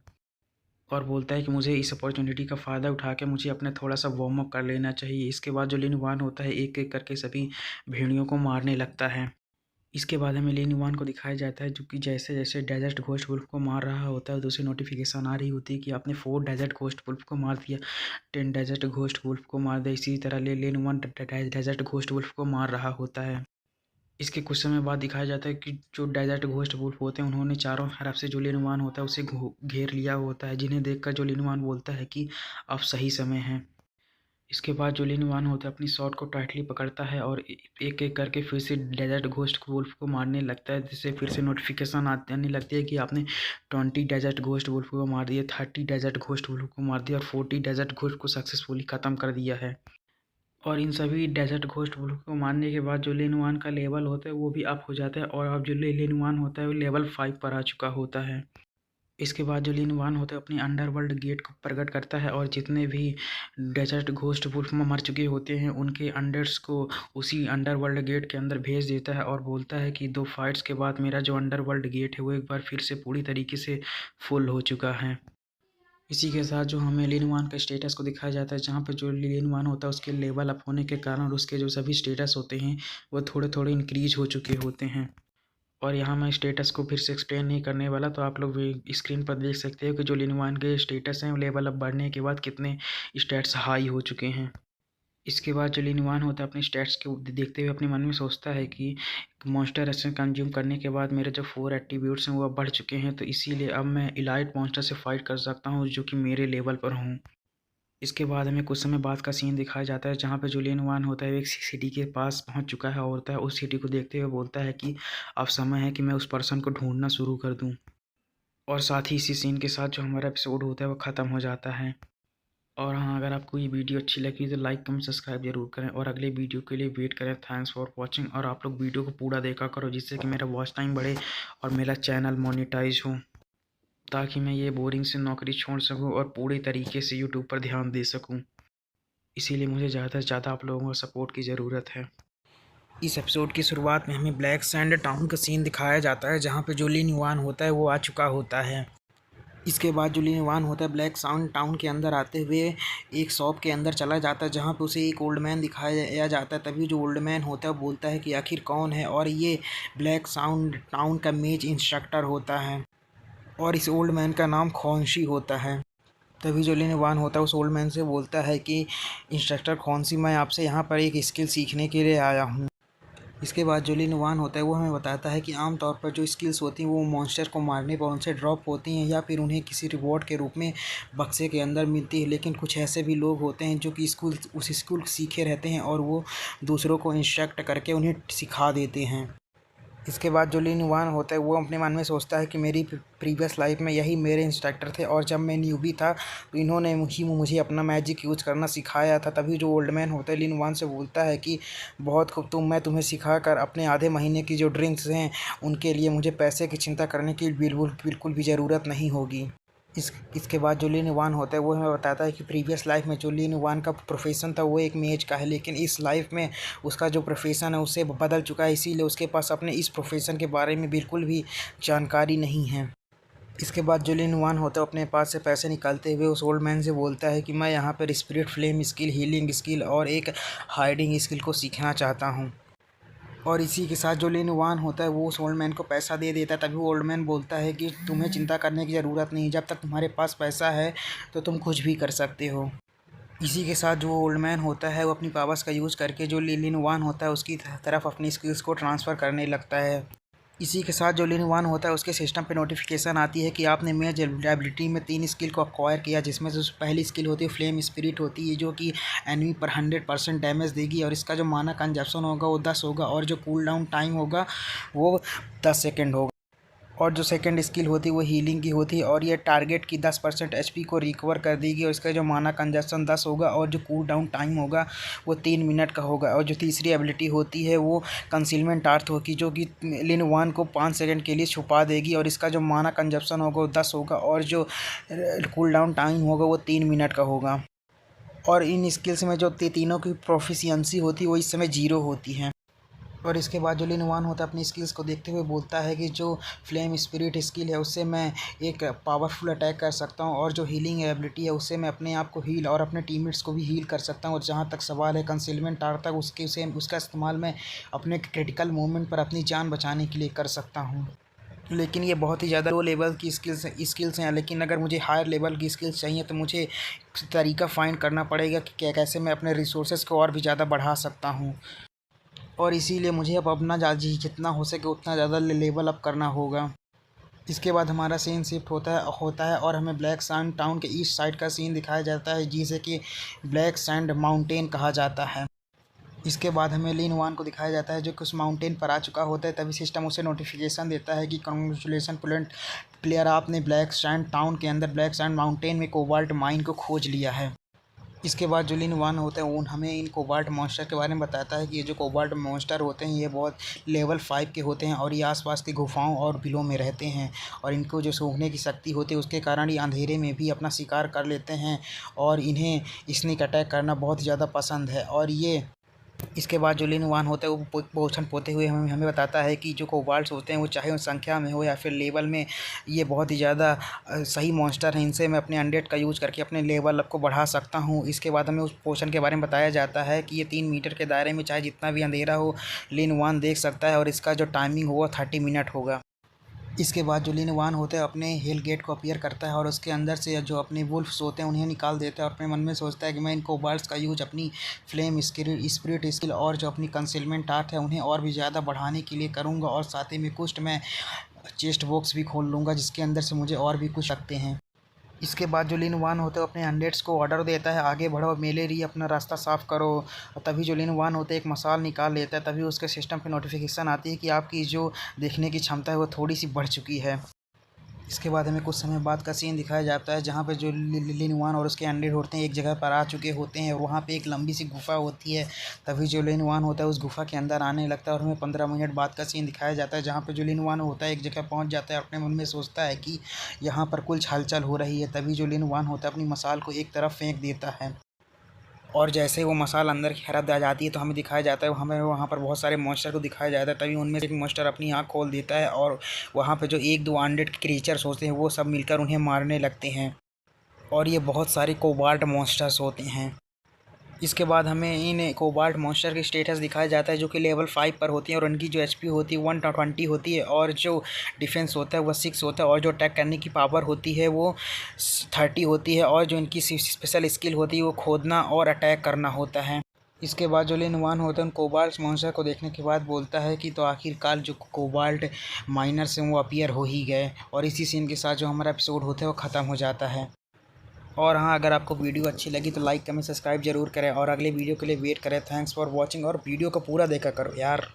और बोलता है कि मुझे इस अपॉर्चुनिटी का फ़ायदा उठा के मुझे अपने थोड़ा सा वार्म अप कर लेना चाहिए। इसके बाद जो लिनवान होता है एक एक करके सभी भेड़ियों को मारने लगता है। इसके बाद हमें लिनवान को दिखाया जाता है, जो कि जैसे जैसे डेजर्ट घोस्ट वुल्फ को मार रहा होता है तो उसे नोटिफिकेशन आ रही होती है कि आपने 4 डेजर्ट घोस्ट वुल्फ को मार दिया, 10 डेजर्ट घोस्ट वुल्फ को मार दिया। इसी तरह लिनवान डेजर्ट घोस्ट वुल्फ को मार रहा होता है। इसके कुछ समय बाद दिखाया जाता है कि जो डेजर्ट घोस्ट वुल्फ होते हैं उन्होंने चारों तरफ से जो लिनवान होता है उसे घेर लिया होता है, जिन्हें देखकर जो लिनवान बोलता है कि अब सही समय है। इसके बाद जो लिनवान होता है अपनी शॉट को टाइटली पकड़ता है और एक एक करके फिर से डेजर्ट घोस्ट वुल्फ को मारने लगता है, जिससे फिर से नोटिफिकेशन आने लगती है कि आपने 20 डेजर्ट घोस्ट वुल्फ को मार दिया, 30 डेजर्ट घोस्ट वुल्फ को मार दिया और 40 डेजर्ट घोस्ट को सक्सेसफुली ख़त्म कर दिया है। और इन सभी डेजर्ट घोस्ट वुल्फ को मारने के बाद जो लिनवान का लेवल होता है वो भी अप हो जाता है और अब जो लिनवान होता है वो लेवल 5 पर आ चुका होता है। इसके बाद जो लिनवान होता है अपनी अंडरवर्ल्ड गेट को प्रकट करता है और जितने भी डेजर्ट घोस्ट वुल्फ में मर चुके होते हैं उनके अंडर्स को उसी अंडरवर्ल्ड गेट के अंदर भेज देता है और बोलता है कि 2 फाइट्स के बाद मेरा जो अंडरवर्ल्ड गेट है वो एक बार फिर से पूरी तरीके से फुल हो चुका है। इसी के साथ जो हमें लिनवान के स्टेटस को दिखाया जाता है, जहाँ पे जो लिनवान होता है उसके लेवल अप होने के कारण उसके जो सभी स्टेटस होते हैं वो थोड़े थोड़े इंक्रीज हो चुके होते हैं। और यहाँ मैं स्टेटस को फिर से एक्सप्लेन नहीं करने वाला, तो आप लोग स्क्रीन पर देख सकते हो कि जो लिनवान के स्टेटस हैं लेवल अप बढ़ने के बाद कितने स्टेट्स हाई हो चुके हैं। इसके बाद जो लिनवान होता है अपने स्टेट्स को देखते हुए अपने मन में सोचता है कि मॉन्स्टर एसेंस कंज्यूम करने के बाद मेरे जो 4 एट्रीब्यूट्स हैं वो अब बढ़ चुके हैं, तो इसीलिए अब मैं इलाइट मॉन्स्टर से फाइट कर सकता हूँ जो कि मेरे लेवल पर हूँ। इसके बाद हमें कुछ समय बाद का सीन दिखाया जाता है, जहाँ पे जो लिनवान होता है एक सिटी के पास पहुँच चुका है होता है, उस सिटी को देखते हुए बोलता है कि अब समय है कि मैं उस पर्सन को ढूंढना शुरू कर दूँ। और साथ ही इसी सीन के साथ जो हमारा एपिसोड होता है वो ख़त्म हो जाता है। और हाँ, अगर आपको ये वीडियो अच्छी लगी तो लाइक कमेंट सब्सक्राइब जरूर करें और अगले वीडियो के लिए वेट करें। Thanks for watching. और आप लोग वीडियो को पूरा देखा करो, जिससे कि मेरा वॉच टाइम बढ़े और मेरा चैनल मोनेटाइज हो, ताकि मैं ये बोरिंग से नौकरी छोड़ सकूं और पूरे तरीके से यूट्यूब पर ध्यान दे सकूं। इसीलिए मुझे ज़्यादा से ज़्यादा आप लोगों का सपोर्ट की ज़रूरत है। इस एपिसोड की शुरुआत में हमें ब्लैक सैंड टाउन का सीन दिखाया जाता है, जहाँ पे जो लिनवान होता है वो आ चुका होता है। इसके बाद जो लिनवान होता है ब्लैक साउंड टाउन के अंदर आते हुए एक शॉप के अंदर चला जाता है, जहाँ पे उसे एक ओल्ड मैन दिखाया जाता है। तभी जो ओल्ड मैन होता है वो बोलता है कि आखिर कौन है, और ये ब्लैक साउंड टाउन का मेज इंस्ट्रक्टर होता है और इस ओल्ड मैन का नाम खौंशी होता है। तभी जो लिनवान होता है उस ओल्ड मैन से बोलता है कि इंस्ट्रक्टर खौंशी, मैं आपसे यहाँ पर एक स्किल सीखने के लिए आया हूँ। इसके बाद जो लिन वान होता है वो हमें बताता है कि आमतौर पर जो स्किल्स होती हैं वो मॉन्स्टर को मारने पर उनसे ड्रॉप होती हैं या फिर उन्हें किसी रिवॉर्ड के रूप में बक्से के अंदर मिलती है। लेकिन कुछ ऐसे भी लोग होते हैं जो कि उस स्किल सीखे रहते हैं और वो दूसरों को इंस्ट्रक्ट करके उन्हें सिखा देते हैं। इसके बाद जो लिन वान होता है वो अपने मन में सोचता है कि मेरी प्रीवियस लाइफ में यही मेरे इंस्ट्रक्टर थे और जब मैं न्यूबी था तो इन्होंने मुझे अपना मैजिक यूज़ करना सिखाया था। तभी जो ओल्ड मैन होता है लिन वान से बोलता है कि बहुत खूब, मैं तुम्हें सिखा कर अपने आधे महीने की जो ड्रिंक्स हैं उनके लिए मुझे पैसे की चिंता करने की बिल्कुल भी ज़रूरत नहीं होगी। इसके बाद जो लिन वान होता है वो हमें बताता है कि प्रीवियस लाइफ में जो लिन वान का प्रोफेशन था वो एक मेज का है, लेकिन इस लाइफ में उसका जो प्रोफेशन है उससे बदल चुका है, इसीलिए उसके पास अपने इस प्रोफेशन के बारे में बिल्कुल भी जानकारी नहीं है। इसके बाद जो लिन वान होता है अपने पास से पैसे निकालते हुए उस ओल्ड मैन से बोलता है कि मैं यहाँ पर spirit flame skill, healing skill और एक हाइडिंग स्किल को सीखना चाहता हूँ। और इसी के साथ जो लिन वान होता है वो उस ओल्ड मैन को पैसा दे देता है। तभी वो ओल्ड मैन बोलता है कि तुम्हें चिंता करने की ज़रूरत नहीं, जब तक तुम्हारे पास पैसा है तो तुम कुछ भी कर सकते हो। इसी के साथ जो ओल्ड मैन होता है वो अपनी पावर्स का यूज़ करके जो लिन वान होता है उसकी तरफ अपनी स्किल्स को ट्रांसफ़र करने लगता है। इसी के साथ जो लिन वान होता है उसके सिस्टम पे नोटिफिकेशन आती है कि आपने मेज एबिलिटी में 3 स्किल को अक्वायर किया, जिसमें से पहली स्किल होती है फ्लेम स्पिरिट होती है जो कि एनिमी पर 100% डैमेज देगी और इसका जो माना कंजप्शन होगा वो 10 होगा और जो कूल डाउन टाइम होगा वो 10 सेकेंड होगा। और जो सेकंड स्किल होती है वो हीलिंग की होती है और ये टारगेट की 10% एचपी को रिकवर कर देगी और इसका जो माना कंजप्शन 10 होगा और जो कूल डाउन टाइम होगा वो 3 मिनट का होगा। और जो तीसरी एबिलिटी होती है वो कंसीलमेंट आर्थ होगी जो कि लिन वान को 5 सेकंड के लिए छुपा देगी और इसका जो माना कंजप्शन होगा वो 10 होगा और जो कूल डाउन टाइम होगा वो 3 मिनट का होगा। और इन स्किल्स में जो तीनों की प्रोफिशिएंसी होती है वो इस समय 0 होती है। और इसके बाद जो लिन वान होता है अपनी स्किल्स को देखते हुए बोलता है कि जो फ्लेम स्पिरिट स्किल है उससे मैं एक पावरफुल अटैक कर सकता हूँ और जो हीलिंग एबिलिटी है उससे मैं अपने आप को हील और अपने टीममेट्स को भी हील कर सकता हूँ। और जहाँ तक सवाल है कंसीलमेंट आर तक उसका इस्तेमाल मैं अपने क्रिटिकल मोमेंट पर अपनी जान बचाने के लिए कर सकता हूँ। लेकिन ये बहुत ही ज़्यादा लो लेवल की स्किल्स हैं, लेकिन अगर मुझे हायर लेवल की स्किल्स चाहिए तो मुझे तरीका फाइंड करना पड़ेगा कि कैसे मैं अपने रिसोर्सेज को और भी ज़्यादा बढ़ा सकता हूँ। और इसीलिए मुझे अब अपना जितना हो सके उतना ज़्यादा लेवल अप करना होगा। इसके बाद हमारा सीन शिफ्ट होता है और हमें ब्लैक सैंड टाउन के ईस्ट साइड का सीन दिखाया जाता है जिसे कि ब्लैक सैंड माउंटेन कहा जाता है। इसके बाद हमें लिन वान को दिखाया जाता है जो कि उस माउंटेन पर आ चुका होता है। तभी सिस्टम उसे नोटिफिकेशन देता है कि कांग्रेचुलेसन प्लेयर, आपने ब्लैक सैंड टाउन के अंदर ब्लैक सैंड माउंटेन में कोबाल्ट माइन को खोज लिया है। इसके बाद जो लिन वान होता है उन हमें इन कोबाल्ट मॉन्स्टर के बारे में बताता है कि ये जो कोबाल्ट मॉन्स्टर होते हैं ये बहुत लेवल 5 के होते हैं और ये आसपास की गुफाओं और बिलों में रहते हैं और इनको जो सूंघने की शक्ति होती है उसके कारण ये अंधेरे में भी अपना शिकार कर लेते हैं और इन्हें स्नेक अटैक करना बहुत ज़्यादा पसंद है। और ये इसके बाद जो लिन वान होता है वो पोषण पोते हुए हमें बताता है कि जो कोबाल्ट्स होते हैं वो चाहे उन संख्या में हो या फिर लेवल में ये बहुत ही ज़्यादा सही मॉन्स्टर हैं। इनसे मैं अपने अनडेड का यूज़ करके अपने लेवल अप को बढ़ा सकता हूँ। इसके बाद हमें उस पोषण के बारे में बताया जाता है कि ये 3 मीटर के दायरे में चाहे जितना भी अंधेरा हो लिन वान देख सकता है और इसका जो टाइमिंग होगा 30 मिनट होगा। इसके बाद जो लिन वान होता है अपने हेल गेट को अपीयर करता है और उसके अंदर से जो अपने वुल्फ्स होते हैं उन्हें निकाल देता है और अपने मन में सोचता है कि मैं इन कोबाल्ट्स का यूज अपनी फ्लेम स्पिरिट स्किल और जो अपनी कंसीलमेंट आर्ट है उन्हें और भी ज़्यादा बढ़ाने के लिए करूँगा और साथ ही में कुछ मैं चेस्ट बॉक्स भी खोल लूँगा जिसके अंदर से मुझे और भी कुछ रखते हैं। इसके बाद जो लिन वान होता है अपने अनडेड्स को ऑर्डर देता है आगे बढ़ो मेले रही अपना रास्ता साफ़ करो। और तभी जो लिन वान होता है एक मसाल निकाल लेता है। तभी उसके सिस्टम पे नोटिफिकेशन आती है कि आपकी जो देखने की क्षमता है वो थोड़ी सी बढ़ चुकी है। इसके बाद हमें कुछ समय बाद का सीन दिखाया जाता है जहाँ पे जो लिन वान और उसके अनडेड होते हैं एक जगह पर आ चुके होते हैं और वहाँ पे एक लंबी सी गुफा होती है। तभी जो लिन वान होता है उस गुफा के अंदर आने लगता है और हमें 15 मिनट बाद का सीन दिखाया जाता है जहाँ पे जो लिन वान होता है एक जगह पहुँच जाता है अपने मन में सोचता है कि यहाँ पर कुछ हलचल हो रही है। तभी जो लिन वान होता है अपनी मसाल को एक तरफ फेंक देता है और जैसे वो मसाल अंदर की तरफ आ जाती है तो हमें दिखाया जाता है हमें वहाँ पर बहुत सारे मॉन्स्टर को दिखाया जाता है। तभी उनमें से एक मॉन्स्टर अपनी आँख खोल देता है और वहाँ पे जो 1-2 अनडेड क्रीचर्स होते हैं वो सब मिलकर उन्हें मारने लगते हैं और ये बहुत सारे कोबाल्ट मॉन्स्टर्स होते हैं। इसके बाद हमें इन कोबाल्ट मॉन्स्टर की स्टेटस दिखाया जाता है जो कि लेवल 5 पर होती है और उनकी जो एचपी होती है 120 होती है और जो डिफेंस होता है वो 6 होता है और जो अटैक करने की पावर होती है वो 30 होती है और जो इनकी स्पेशल स्किल होती है वो खोदना और अटैक करना होता है। इसके बाद जो लिन वान होता है उन कोबाल्ट मॉन्स्टर को देखने के बाद बोलता है कि तो आखिरकार जो कोबाल्ट माइनर्स हैं वो अपीयर हो ही गए, और इसी सीन के साथ जो हमारा एपिसोड होता है वो ख़त्म हो जाता है। और हाँ, अगर आपको वीडियो अच्छी लगी तो लाइक कमेंट सब्सक्राइब जरूर करें और अगले वीडियो के लिए वेट करें। थैंक्स फॉर वॉचिंग, और वीडियो को पूरा देखा करो यार।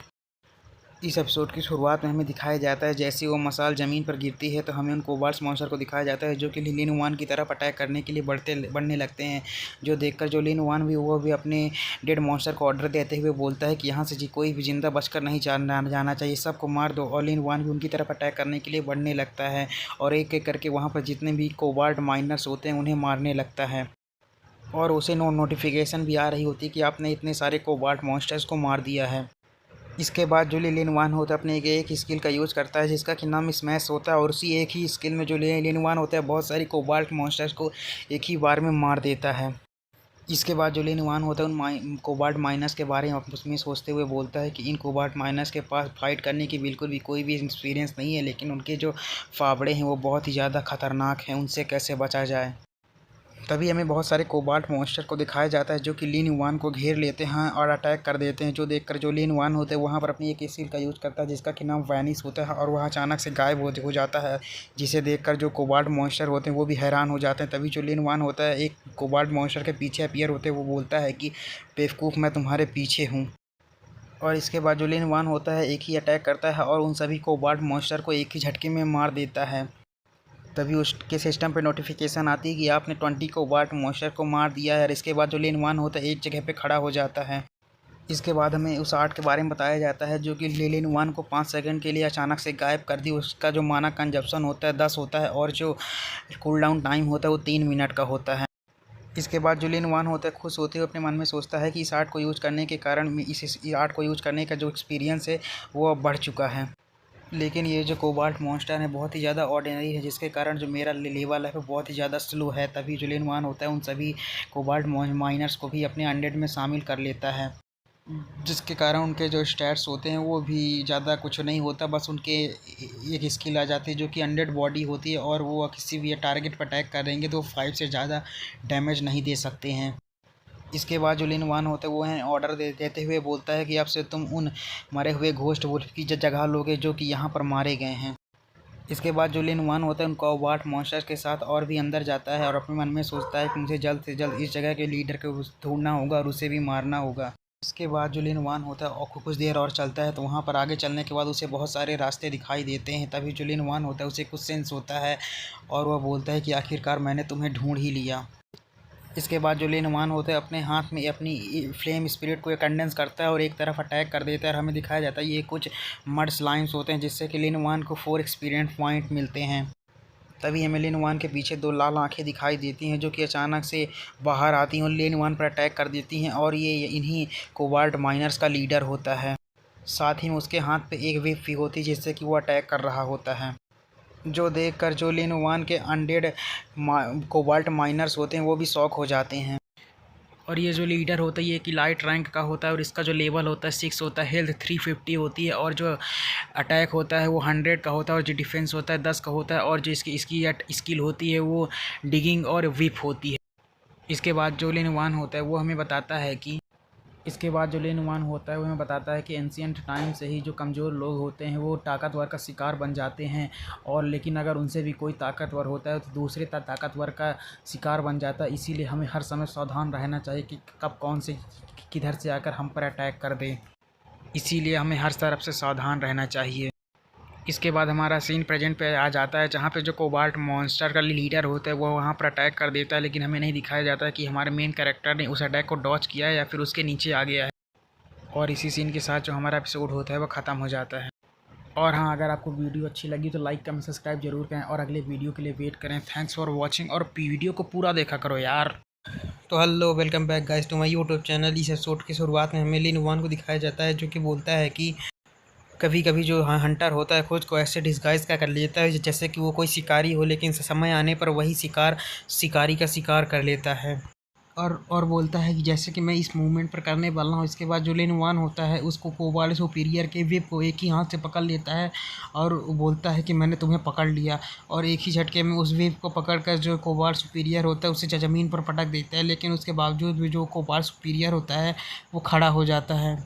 इस एपिसोड की शुरुआत में हमें दिखाया जाता है जैसे वो मसाल ज़मीन पर गिरती है तो हमें उन कोबाल्ट मॉन्स्टर को दिखाया जाता है जो कि लिन वान की तरफ अटैक करने के लिए बढ़ने लगते हैं, जो देखकर जो लिन वान भी वो भी अपने डेड मॉन्स्टर को ऑर्डर देते हुए बोलता है कि यहाँ से कोई भी जिंदा बचकर नहीं जाना चाहिए, सबको मार दो। और लिन वान भी उनकी तरफ अटैक करने के लिए बढ़ने लगता है और एक एक करके वहाँ पर जितने भी कोबाल्ट माइनर्स होते हैं उन्हें मारने लगता है, और उसे नोटिफिकेशन भी आ रही होती है कि आपने इतने सारे कोबाल्ट मॉन्स्टर्स को मार दिया है। इसके बाद जो लिन वान होता है अपने एक स्किल का यूज़ करता है जिसका कि नाम स्मैश होता है, और उसी एक ही स्किल में जो लिन वान होता है बहुत सारी कोबाल्ट मॉन्स्टर्स को एक ही बार में मार देता है। इसके बाद जो लिन वान होता है उन कोबाल्ट माइनर्स के बारे में उसमें सोचते हुए बोलता है कि इन कोबाल्ट माइनर्स के पास फाइट करने की बिल्कुल भी कोई भी एक्सपीरियंस नहीं है, लेकिन उनके जो फावड़े हैं वो बहुत ही ज़्यादा खतरनाक हैं, उनसे कैसे बचा जाए। तभी हमें बहुत सारे कोबाल्ट मॉन्स्टर को दिखाया जाता है जो कि लिन वान को घेर लेते हैं और अटैक कर देते हैं, जो देखकर जो लिन वान होते हैं वहाँ पर अपनी एक स्किल का यूज़ करता है जिसका कि नाम वैनिश होता है, और वह अचानक से गायब हो जाता है, जिसे देखकर जो कोबाल्ट मॉन्स्टर होते हैं वो भी हैरान हो जाते हैं। तभी जो लिन वान होता है एक कोबाल्ट मॉन्स्टर के पीछे अपीयर होते हैं, वो बोलता है कि बेवकूफ़ मैं तुम्हारे पीछे हूँ। और इसके बाद जो लिन वान होता है एक ही अटैक करता है और उन सभी कोबाल्ट मॉन्स्टर को एक ही झटके में मार देता है। तभी उसके सिस्टम पे नोटिफिकेशन आती है कि आपने 20 कोबाल्ट मॉन्स्टर को मार दिया है, और इसके बाद जो लिन वान होता है एक जगह पे खड़ा हो जाता है। इसके बाद हमें उस आर्ट के बारे में बताया जाता है जो कि लिन वान को 5 सेकंड के लिए अचानक से गायब कर दी। उसका जो माना कंजप्शन होता है 10 होता है और जो कूल डाउन टाइम होता है वो 3 मिनट का होता है। इसके बाद जो लिन वान होता है खुश होते हुए अपने मन में सोचता है कि इस आर्ट को यूज़ करने के कारण इस आर्ट को यूज़ करने का जो एक्सपीरियंस है वो अब बढ़ चुका है। लेकिन ये जो कोबाल्ट मॉन्स्टर है बहुत ही ज़्यादा ऑर्डिनरी है, जिसके कारण जो मेरा लेवल है वो बहुत ही ज़्यादा स्लो है। तभी जो लिन वान होता है उन सभी कोबाल्ट माइनर्स को भी अपने अनडेड में शामिल कर लेता है, जिसके कारण उनके जो स्टैट्स होते हैं वो भी ज़्यादा कुछ नहीं होता, बस उनके एक स्किल आ जाती है जो कि अनडेड बॉडी होती है, और वो किसी भी टारगेट पर अटैक करेंगे तो 5 से ज़्यादा डैमेज नहीं दे सकते हैं। इसके बाद जो लिन वान होता है वो है ऑर्डर देते हुए बोलता है कि अब से तुम उन मरे हुए घोस्ट वुल्फ की जगह लोगे जो कि यहाँ पर मारे गए हैं। इसके बाद जो लिन वान होता है उन कोबाल्ट मॉन्स्टर्स के साथ और भी अंदर जाता है और अपने मन में सोचता है कि मुझे जल्द से जल्द इस जगह के लीडर को ढूंढना होगा और उसे भी मारना होगा। इसके बाद जो लिन वान होता है और कुछ देर और चलता है तो वहाँ पर आगे चलने के बाद उसे बहुत सारे रास्ते दिखाई देते हैं। तभी जो लिन वान होता है उसे कुछ सेंस होता है और वह बोलता है कि आखिरकार मैंने तुम्हें ढूंढ ही लिया। इसके बाद जो लिन वान होता है अपने हाथ में अपनी फ्लेम स्पिरिट को कंडेंस करता है और एक तरफ अटैक कर देता है, और हमें दिखाया जाता है ये कुछ मड स्लाइम्स होते हैं जिससे कि लिन वान को 4 एक्सपीरियंस पॉइंट मिलते हैं। तभी हमें लिन वान के पीछे 2 लाल आंखें दिखाई देती हैं जो कि अचानक से बाहर आती हैं और लिन वान पर अटैक कर देती हैं, और ये इन्हीं कोबाल्ट माइनर्स का लीडर होता है। साथ ही में उसके हाथ पे एक वेब भी होती है जिससे कि वो अटैक कर रहा होता है, जो देखकर जो लिन वान के अनडेड कोबाल्ट माइनर्स होते हैं वो भी शॉक हो जाते हैं। और ये जो लीडर होता है ये कि लाइट रैंक का होता है और इसका जो लेवल होता है 6 होता है, हेल्थ 350 होती है, और जो अटैक होता है वो 100 का होता है, और जो डिफेंस होता है 10 का होता है, और जो इसकी स्किल होती है वो डिगिंग और विप होती है। इसके बाद जो लिन वान होता है वो हमें बताता है कि वो हमें बताता है कि एंशियंट टाइम से ही जो कमज़ोर लोग होते हैं वो ताकतवर का शिकार बन जाते हैं, और लेकिन अगर उनसे भी कोई ताकतवर होता है तो दूसरे ताकतवर का शिकार बन जाता है। इसीलिए हमें हर समय सावधान रहना चाहिए कि कब कौन से किधर से आकर हम पर अटैक कर दे, इसीलिए हमें हर तरफ से सावधान रहना चाहिए। इसके बाद हमारा सीन प्रेजेंट पे आ जाता है जहाँ पे जो कोबाल्ट मॉन्स्टर का लीडर होता है वो वहाँ पर अटैक कर देता है, लेकिन हमें नहीं दिखाया जाता है कि हमारे मेन कैरेक्टर ने उस अटैक को डॉच किया है या फिर उसके नीचे आ गया है। और इसी सीन के साथ जो हमारा एपिसोड होता है वो ख़त्म हो जाता है। और हाँ, अगर आपको वीडियो अच्छी लगी तो लाइक कमेंट सब्सक्राइब जरूर करें और अगले वीडियो के लिए वेट करें। थैंक्स फॉर वॉचिंग, और वीडियो को पूरा देखा करो यार। तो hello, welcome back guys to my YouTube channel. इस एपिसोड की शुरुआत में हमें लिन वान को दिखाया जाता है जो कि बोलता है कि कभी कभी जो हंटर होता है खुद को ऐसे डिस्गाइज का कर लेता है जैसे कि वो कोई शिकारी हो, लेकिन समय आने पर वही शिकारी का शिकार कर लेता है। और बोलता है कि जैसे कि मैं इस मूवमेंट पर करने वाला हूँ। इसके बाद जो लिन वन होता है उसको कोबाल्ट सुपीरियर के वेब को एक ही हाथ से पकड़ लेता है और बोलता है कि मैंने तुम्हें पकड़ लिया, और एक ही झटके में उस वेब को पकड़कर जो कोबाल्ट सुपीरियर होता है उसे ज़मीन पर पटक देता है। लेकिन उसके बावजूद भी जो कोबाल्ट सुपीरियर होता है वो खड़ा हो जाता है।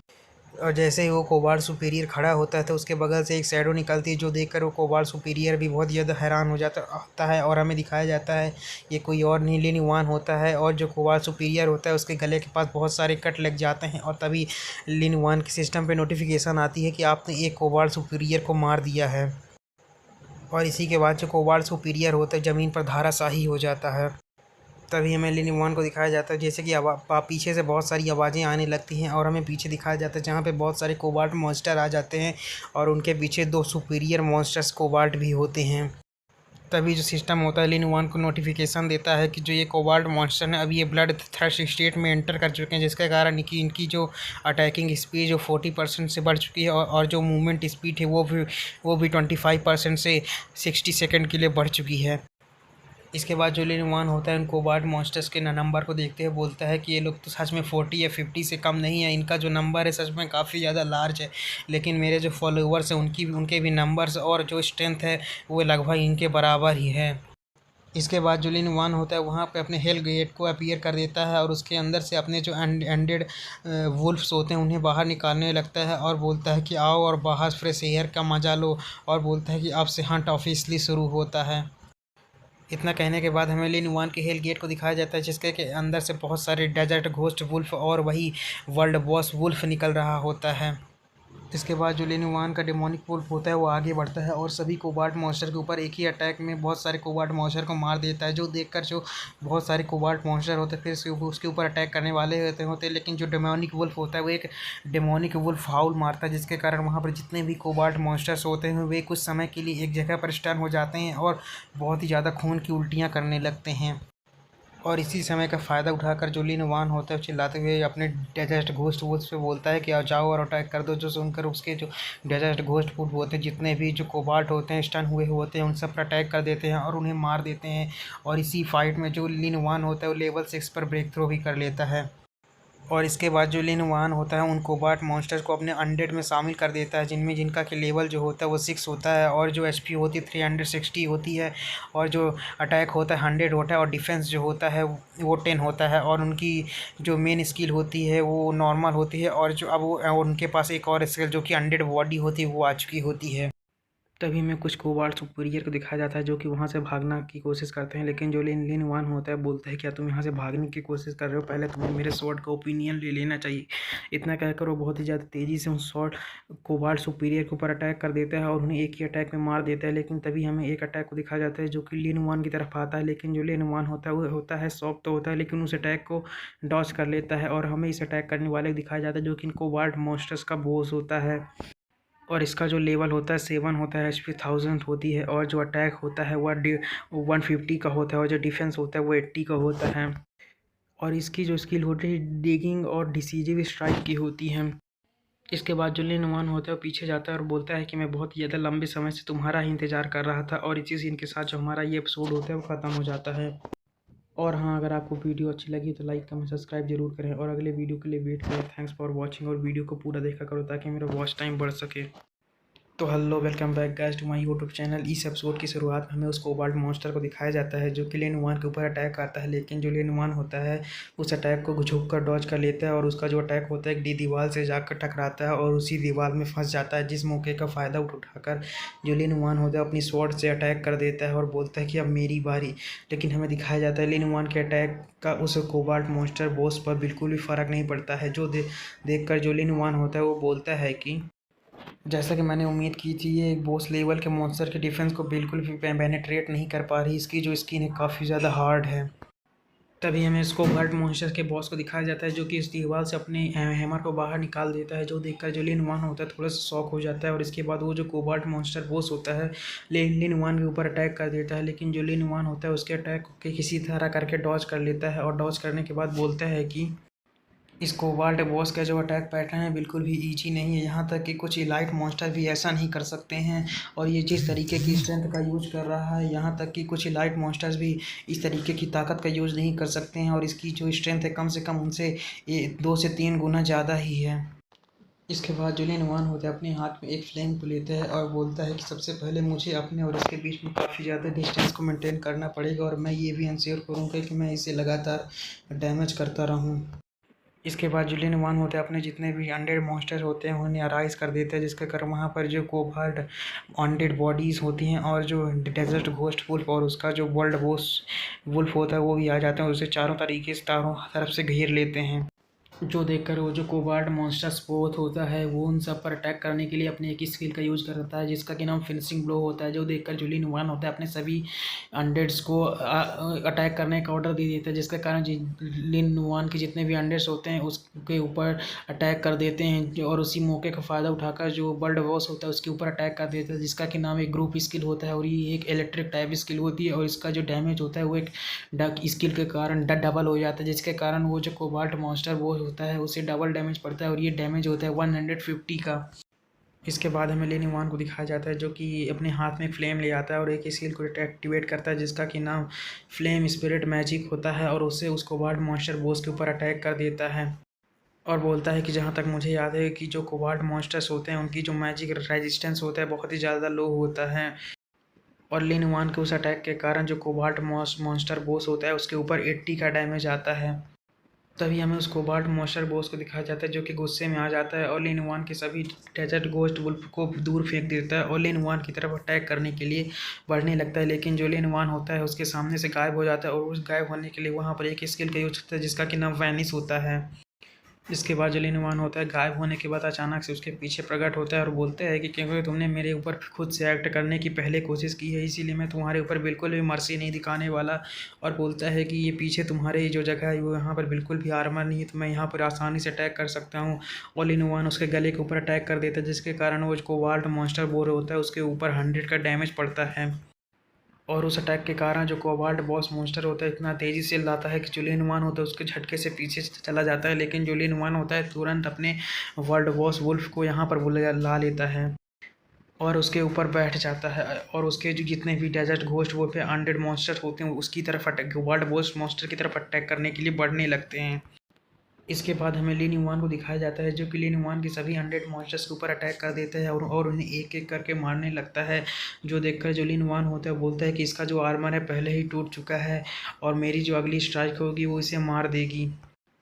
और जैसे ही वो कोबाल्ट सुपीरियर खड़ा होता है तो उसके बगल से एक शैडो निकलती है, जो देखकर वो कोबाल्ट सुपीरियर भी बहुत ज़्यादा हैरान हो जाता होता है। और हमें दिखाया जाता है ये कोई और नहीं लिन वन होता है, और जो कोबाल्ट सुपीरियर होता है उसके गले के पास बहुत सारे कट लग जाते हैं, और तभी लिन वन के सिस्टम पे नोटिफिकेशन आती है कि आपने एक कोबाल्ट सुपीरियर को मार दिया है। और इसी के बाद जो कोबाल्ट सुपीरियर होता है ज़मीन पर धाराशाही हो जाता है। तभी हमें लिन वन को दिखाया जाता है जैसे कि पीछे से बहुत सारी आवाज़ें आने लगती हैं, और हमें पीछे दिखाया जाता है जहाँ पे बहुत सारे कोबाल्ट मॉन्स्टर आ जाते हैं, और उनके पीछे दो सुपीरियर मॉन्स्टर्स कोबाल्ट भी होते हैं। तभी जो सिस्टम होता है लिन वन को नोटिफिकेशन देता है कि जो ये कोबाल्ट मॉन्स्टर है अभी ये ब्लड थर्स्ट स्टेट में एंटर कर चुके हैं, जिसके कारण कि इनकी जो अटैकिंग स्पीड जो 40% से बढ़ चुकी है, और जो मूवमेंट स्पीड है वो भी 25% से 60 सेकंड के लिए बढ़ चुकी है। इसके बाद जो लिन वन होता है उन कोबाल्ट मॉन्स्टर्स के नंबर को देखते हुए बोलता है कि ये लोग तो सच में 40 या 50 से कम नहीं है, इनका जो नंबर है सच में काफ़ी ज़्यादा लार्ज है, लेकिन मेरे जो फॉलोअर्स हैं उनके भी नंबर्स और जो स्ट्रेंथ है वो लगभग इनके बराबर ही है। इसके बाद जो लिन वन होता है वहाँ पे अपने हेल गेट को अपीयर कर देता है, और उसके अंदर से अपने जो एंडेड वुल्फ्स होते हैं उन्हें बाहर निकालने लगता है, और बोलता है कि आओ और बाहर फ्रेश एयर का मज़ा लो, और बोलता है कि अब से हंट ऑफिशियली शुरू होता है। इतना कहने के बाद हमें लिन वन के हेल गेट को दिखाया जाता है, जिसके के अंदर से बहुत सारे डेजर्ट घोस्ट वुल्फ और वही वर्ल्ड बॉस वुल्फ निकल रहा होता है। इसके बाद जो लिन वन का डेमोनिक वुल्फ होता है वो आगे बढ़ता है और सभी कोबाल्ट मॉन्स्टर के ऊपर एक ही अटैक में बहुत सारे कोबाल्ट मॉन्स्टर को मार देता है, जो देखकर जो बहुत सारे कोबाल्ट मॉन्स्टर होते हैं फिर से उसके ऊपर अटैक करने वाले होते हैं, लेकिन जो डेमोनिक वुल्फ होता है वो एक डेमोनिक वुल्फ हाउल मारता है, जिसके कारण वहाँ पर जितने भी कोबाल्ट मॉन्स्टर्स होते हैं वे कुछ समय के लिए एक जगह पर स्टन हो जाते हैं और बहुत ही ज़्यादा खून की उल्टियाँ करने लगते हैं। और इसी समय का फ़ायदा उठाकर जो लिन वन होता है चिल्लाते हुए अपने डेजर्ट घोस्ट वुल्फ पे बोलता है कि आ जाओ और अटैक कर दो, जो सुनकर उसके जो डेजर्ट घोस्ट वुल्फ होते हैं जितने भी जो कोबाल्ट होते हैं स्टन हुए होते हैं उन सब पर अटैक कर देते हैं और उन्हें मार देते हैं। और इसी फाइट में जो लिन वन होता है वो लेवल 6 पर ब्रेक थ्रो भी कर लेता है। और इसके बाद जो लिन वन होता है उन कोबाल्ट मॉन्स्टर्स को अपने अनडेड में शामिल कर देता है, जिनका कि लेवल जो होता है वो 6 होता है, और जो एचपी होती है 360 होती है, और जो अटैक होता है 100 होता है, और डिफेंस जो होता है वो 10 होता है, और उनकी जो मेन स्किल होती है वो नॉर्मल होती है, और जो अब वो उनके पास एक और स्किल जो कि अनडेड बॉडी होती है वो आ चुकी होती है। तभी में कुछ कोबाल्ट सुपीरियर को दिखाया जाता है जो कि वहाँ से भागना की कोशिश करते हैं, लेकिन जो लिन लिन वन होता है बोलता है क्या तुम यहाँ से भागने की कोशिश कर रहे हो, पहले तुम्हें मेरे स्वॉर्ड का ओपिनियन ले लेना चाहिए। इतना कहकर वो बहुत ही ज़्यादा तेज़ी से उस स्वॉर्ड कोबाल्ट सुपीरियर के ऊपर अटैक कर देता है और उन्हें एक ही अटैक में मार देता है। लेकिन तभी हमें एक अटैक को दिखाया जाता है जो कि लिन वन की तरफ आता है, लेकिन जो लिन वन होता है वो होता है सॉफ्ट तो होता है, लेकिन उस अटैक को डॉज कर लेता है, और हमें इस अटैक करने वाले को दिखाया जाता है जो कि कोबाल्ट मॉन्स्टर्स का बॉस होता है। और इसका जो लेवल होता है 7 होता है, एचपी 1000 होती है, और जो अटैक होता है वह 150 का होता है, और जो डिफेंस होता है वो 80 का होता है। और इसकी जो स्किल होती है डिगिंग और डिसीजिव स्ट्राइक की होती है। इसके बाद जो लिन वन होता है वो पीछे जाता है और बोलता है कि मैं बहुत ही ज़्यादा लंबे समय से तुम्हारा ही इंतज़ार कर रहा था, और इसी सीन के साथ जो हमारा ये एपिसोड होता है वो ख़त्म हो जाता है। और हाँ, अगर आपको वीडियो अच्छी लगी तो लाइक कमेंट सब्सक्राइब जरूर करें, और अगले वीडियो के लिए वेट करें। थैंक्स फॉर वॉचिंग, और वीडियो को पूरा देखा करो ताकि मेरा वॉच टाइम बढ़ सके। तो hello, welcome back guys to my YouTube channel. इस एपिसोड की शुरुआत में हमें उस कोबाल्ट मॉन्स्टर को दिखाया जाता है जो कि लिन वन के ऊपर अटैक करता है, लेकिन जो लिन वन होता है उस अटैक को झुक कर डॉज कर लेता है, और उसका जो अटैक होता है एक दीवार से जाकर टकराता है और उसी दीवार में फंस जाता है, जिस मौके का फ़ायदा उठाकर जो लिन वन होता है अपनी स्वॉर्ड से अटैक कर देता है और बोलता है कि अब मेरी बारी। लेकिन हमें दिखाया जाता है लिन वन के अटैक का उस कोबाल्ट मॉन्स्टर बॉस पर बिल्कुल भी फ़र्क नहीं पड़ता है, जो देख कर जो लिन वन होता है वो बोलता है कि जैसा कि मैंने उम्मीद की थी ये एक बॉस लेवल के मॉन्स्टर के डिफेंस को बिल्कुल भी पेनेट्रेट नहीं कर पा रही, इसकी जो स्किन है काफ़ी ज़्यादा हार्ड है। तभी हमें इसको कोबाल्ट मॉन्स्टर के बॉस को दिखाया जाता है जो कि इस दीवार से अपने हैमर को बाहर निकाल देता है, जो देखकर जो लिन वन होता है थोड़ा सा शॉक हो जाता है, और इसके बाद वो जो कोबाल्ट मॉन्स्टर बॉस होता है लिन वन के ऊपर अटैक कर देता है, लेकिन जो लिन वन होता है उसके अटैक को किसी तरह करके डॉज कर लेता है, और डॉज करने के बाद बोलता है कि इस कोबाल्ट बॉस का जो अटैक पैटर्न है बिल्कुल भी ईजी नहीं है। यहाँ तक कि कुछ इलाइट मॉन्स्टर भी ऐसा नहीं कर सकते हैं। और ये जिस तरीके की स्ट्रेंथ का यूज कर रहा है, यहाँ तक कि कुछ इलाइट मॉन्स्टर्स भी इस तरीके की ताकत का यूज़ नहीं कर सकते हैं। और इसकी जो स्ट्रेंथ है कम से कम उनसे ये 2 से 3 गुना ज़्यादा ही है। इसके बाद जुलियन वान होता है अपने हाथ में एक फ्लैंक लेता है और बोलता है कि सबसे पहले मुझे अपने और इसके बीच में काफ़ी ज़्यादा डिस्टेंस को मेंटेन करना पड़ेगा और मैं ये भी इंश्योर करूँगा कि मैं इसे लगातार डैमेज करता रहूँ। इसके बाद जुलियन वान होता है अपने जितने भी अनडेड मॉन्स्टर होते हैं उन्हें अराइज कर देते हैं, जिसके कारण वहाँ पर जो कोबाल्ट अनडेड बॉडीज़ होती हैं और जो डेजर्ट घोस्ट वुल्फ और उसका जो वर्ल्ड बॉस वुल्फ होता है वो भी आ जाते हैं, उसे चारों तरीके से चारों तरफ से घेर लेते हैं। जो देखकर वो जो कोबाल्ट मॉन्स्टर स्पोथ होता है वो उन सब पर अटैक करने के लिए अपनी एक स्किल का यूज़ करता है जिसका कि नाम फिनिशिंग ब्लो होता है। जो देखकर जुलियन वान होता है अपने सभी अनडेड्स को अटैक करने का ऑर्डर दे देता है, जिसके कारण जुलियन वान के जितने भी अनडेड्स होते हैं उसके ऊपर अटैक कर देते हैं और उसी मौके का फ़ायदा उठाकर जो वर्ल्ड बॉस होता है उसके ऊपर अटैक कर देता है, जिसका कि नाम एक ग्रुप स्किल होता है। और ये एक इलेक्ट्रिक टाइप स्किल होती है और इसका जो डैमेज होता है वो एक डक स्किल के कारण डबल हो जाता है, जिसके कारण वो जो कोबाल्ट मॉन्स्टर वो होता है उसे डबल डैमेज पड़ता है और ये डैमेज होता है 150 का। इसके बाद हमें लेनी वान को दिखाया जाता है जो कि अपने हाथ में फ्लेम ले आता है और एक स्किल को एक्टिवेट करता है जिसका कि नाम फ्लेम स्पिरिट मैजिक होता है और उससे उस कोबाल्ट मॉन्स्टर बॉस के ऊपर अटैक कर देता है। और बोलता है कि जहाँ तक मुझे याद है कि जो कोबाल्ट मॉन्स्टर्स होते हैं उनकी जो मैजिक रेजिस्टेंस होता है बहुत ही ज़्यादा लो होता है। और लिन वान के उस अटैक के कारण जो कोबाल्ट मॉन्स्टर बॉस होता है उसके ऊपर 80 का डैमेज आता है। तभी हमें उस कोबाल्ट मॉन्स्टर बॉस को दिखाया जाता है जो कि गुस्से में आ जाता है और लिन वान के सभी डेजर्ट घोस्ट वुल्फ को दूर फेंक देता है और लिन वान की तरफ अटैक करने के लिए बढ़ने लगता है, लेकिन जो लिन वान होता है उसके सामने से गायब हो जाता है और उस गायब होने के लिए वहाँ पर एक स्किल का यूज होता है जिसका कि नाम वैनिस होता है। इसके बाद जो लीनवान होता है गायब होने के बाद अचानक से उसके पीछे प्रकट होता है और बोलते हैं कि क्योंकि तुमने मेरे ऊपर खुद से एक्ट करने की पहले कोशिश की है इसीलिए मैं तुम्हारे ऊपर बिल्कुल भी मर्सी नहीं दिखाने वाला। और बोलता है कि ये पीछे तुम्हारे जो जगह है वो यहाँ पर बिल्कुल भी आर्मर नहीं है तो मैं यहाँ पर आसानी से अटैक कर सकता हूँ। और लीनवान उसके गले के ऊपर अटैक कर देता है जिसके कारण वो जो कोबाल्ट मॉन्स्टर बोर होता है उसके ऊपर 100 का डैमेज पड़ता है। और उस अटैक के कारण जो कोबाल्ट बॉस मॉन्स्टर होता है इतना तेज़ी से लाता है कि जो लीनवान होता है उसके झटके से पीछे चला जाता है, लेकिन जो लीनवान होता है तुरंत अपने वर्ल्ड बॉस वुल्फ को यहाँ पर ला लेता है और उसके ऊपर बैठ जाता है और उसके जो जितने भी डेजर्ट घोस्ट वो पे अनडेड मॉन्स्टर होते हैं उसकी तरफ अटैक वर्ल्ड बॉस मॉन्स्टर की तरफ अटैक करने के लिए बढ़ने लगते हैं। इसके बाद हमें ली न्यूवान को दिखाया जाता है जो कि ली न्यूवान की सभी अनडेड मॉन्स्टर्स के ऊपर अटैक कर देता है और उन्हें एक एक करके मारने लगता है। जो देखकर जो ली न्यूवान होता है बोलता है कि इसका जो आर्मर है पहले ही टूट चुका है और मेरी जो अगली स्ट्राइक होगी वो इसे मार देगी।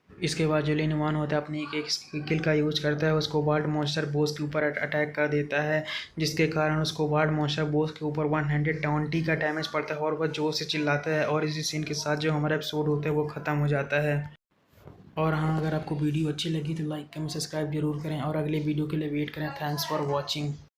इसके बाद जो ली न्यूवान होता है अपनी एक स्किल का यूज करता है उसको कोबाल्ट मॉन्स्टर बॉस के ऊपर अटैक कर देता है, जिसके कारण उसको कोबाल्ट मॉन्स्टर बॉस के ऊपर 120 का डैमेज पड़ता है और वह जोर से चिल्लाता है और इसी सीन के साथ जो हमारा एपिसोड होता है वो ख़त्म हो जाता है। और हाँ, अगर आपको वीडियो अच्छी लगी तो लाइक कमेंट सब्सक्राइब जरूर करें और अगले वीडियो के लिए वेट करें। Thanks for watching.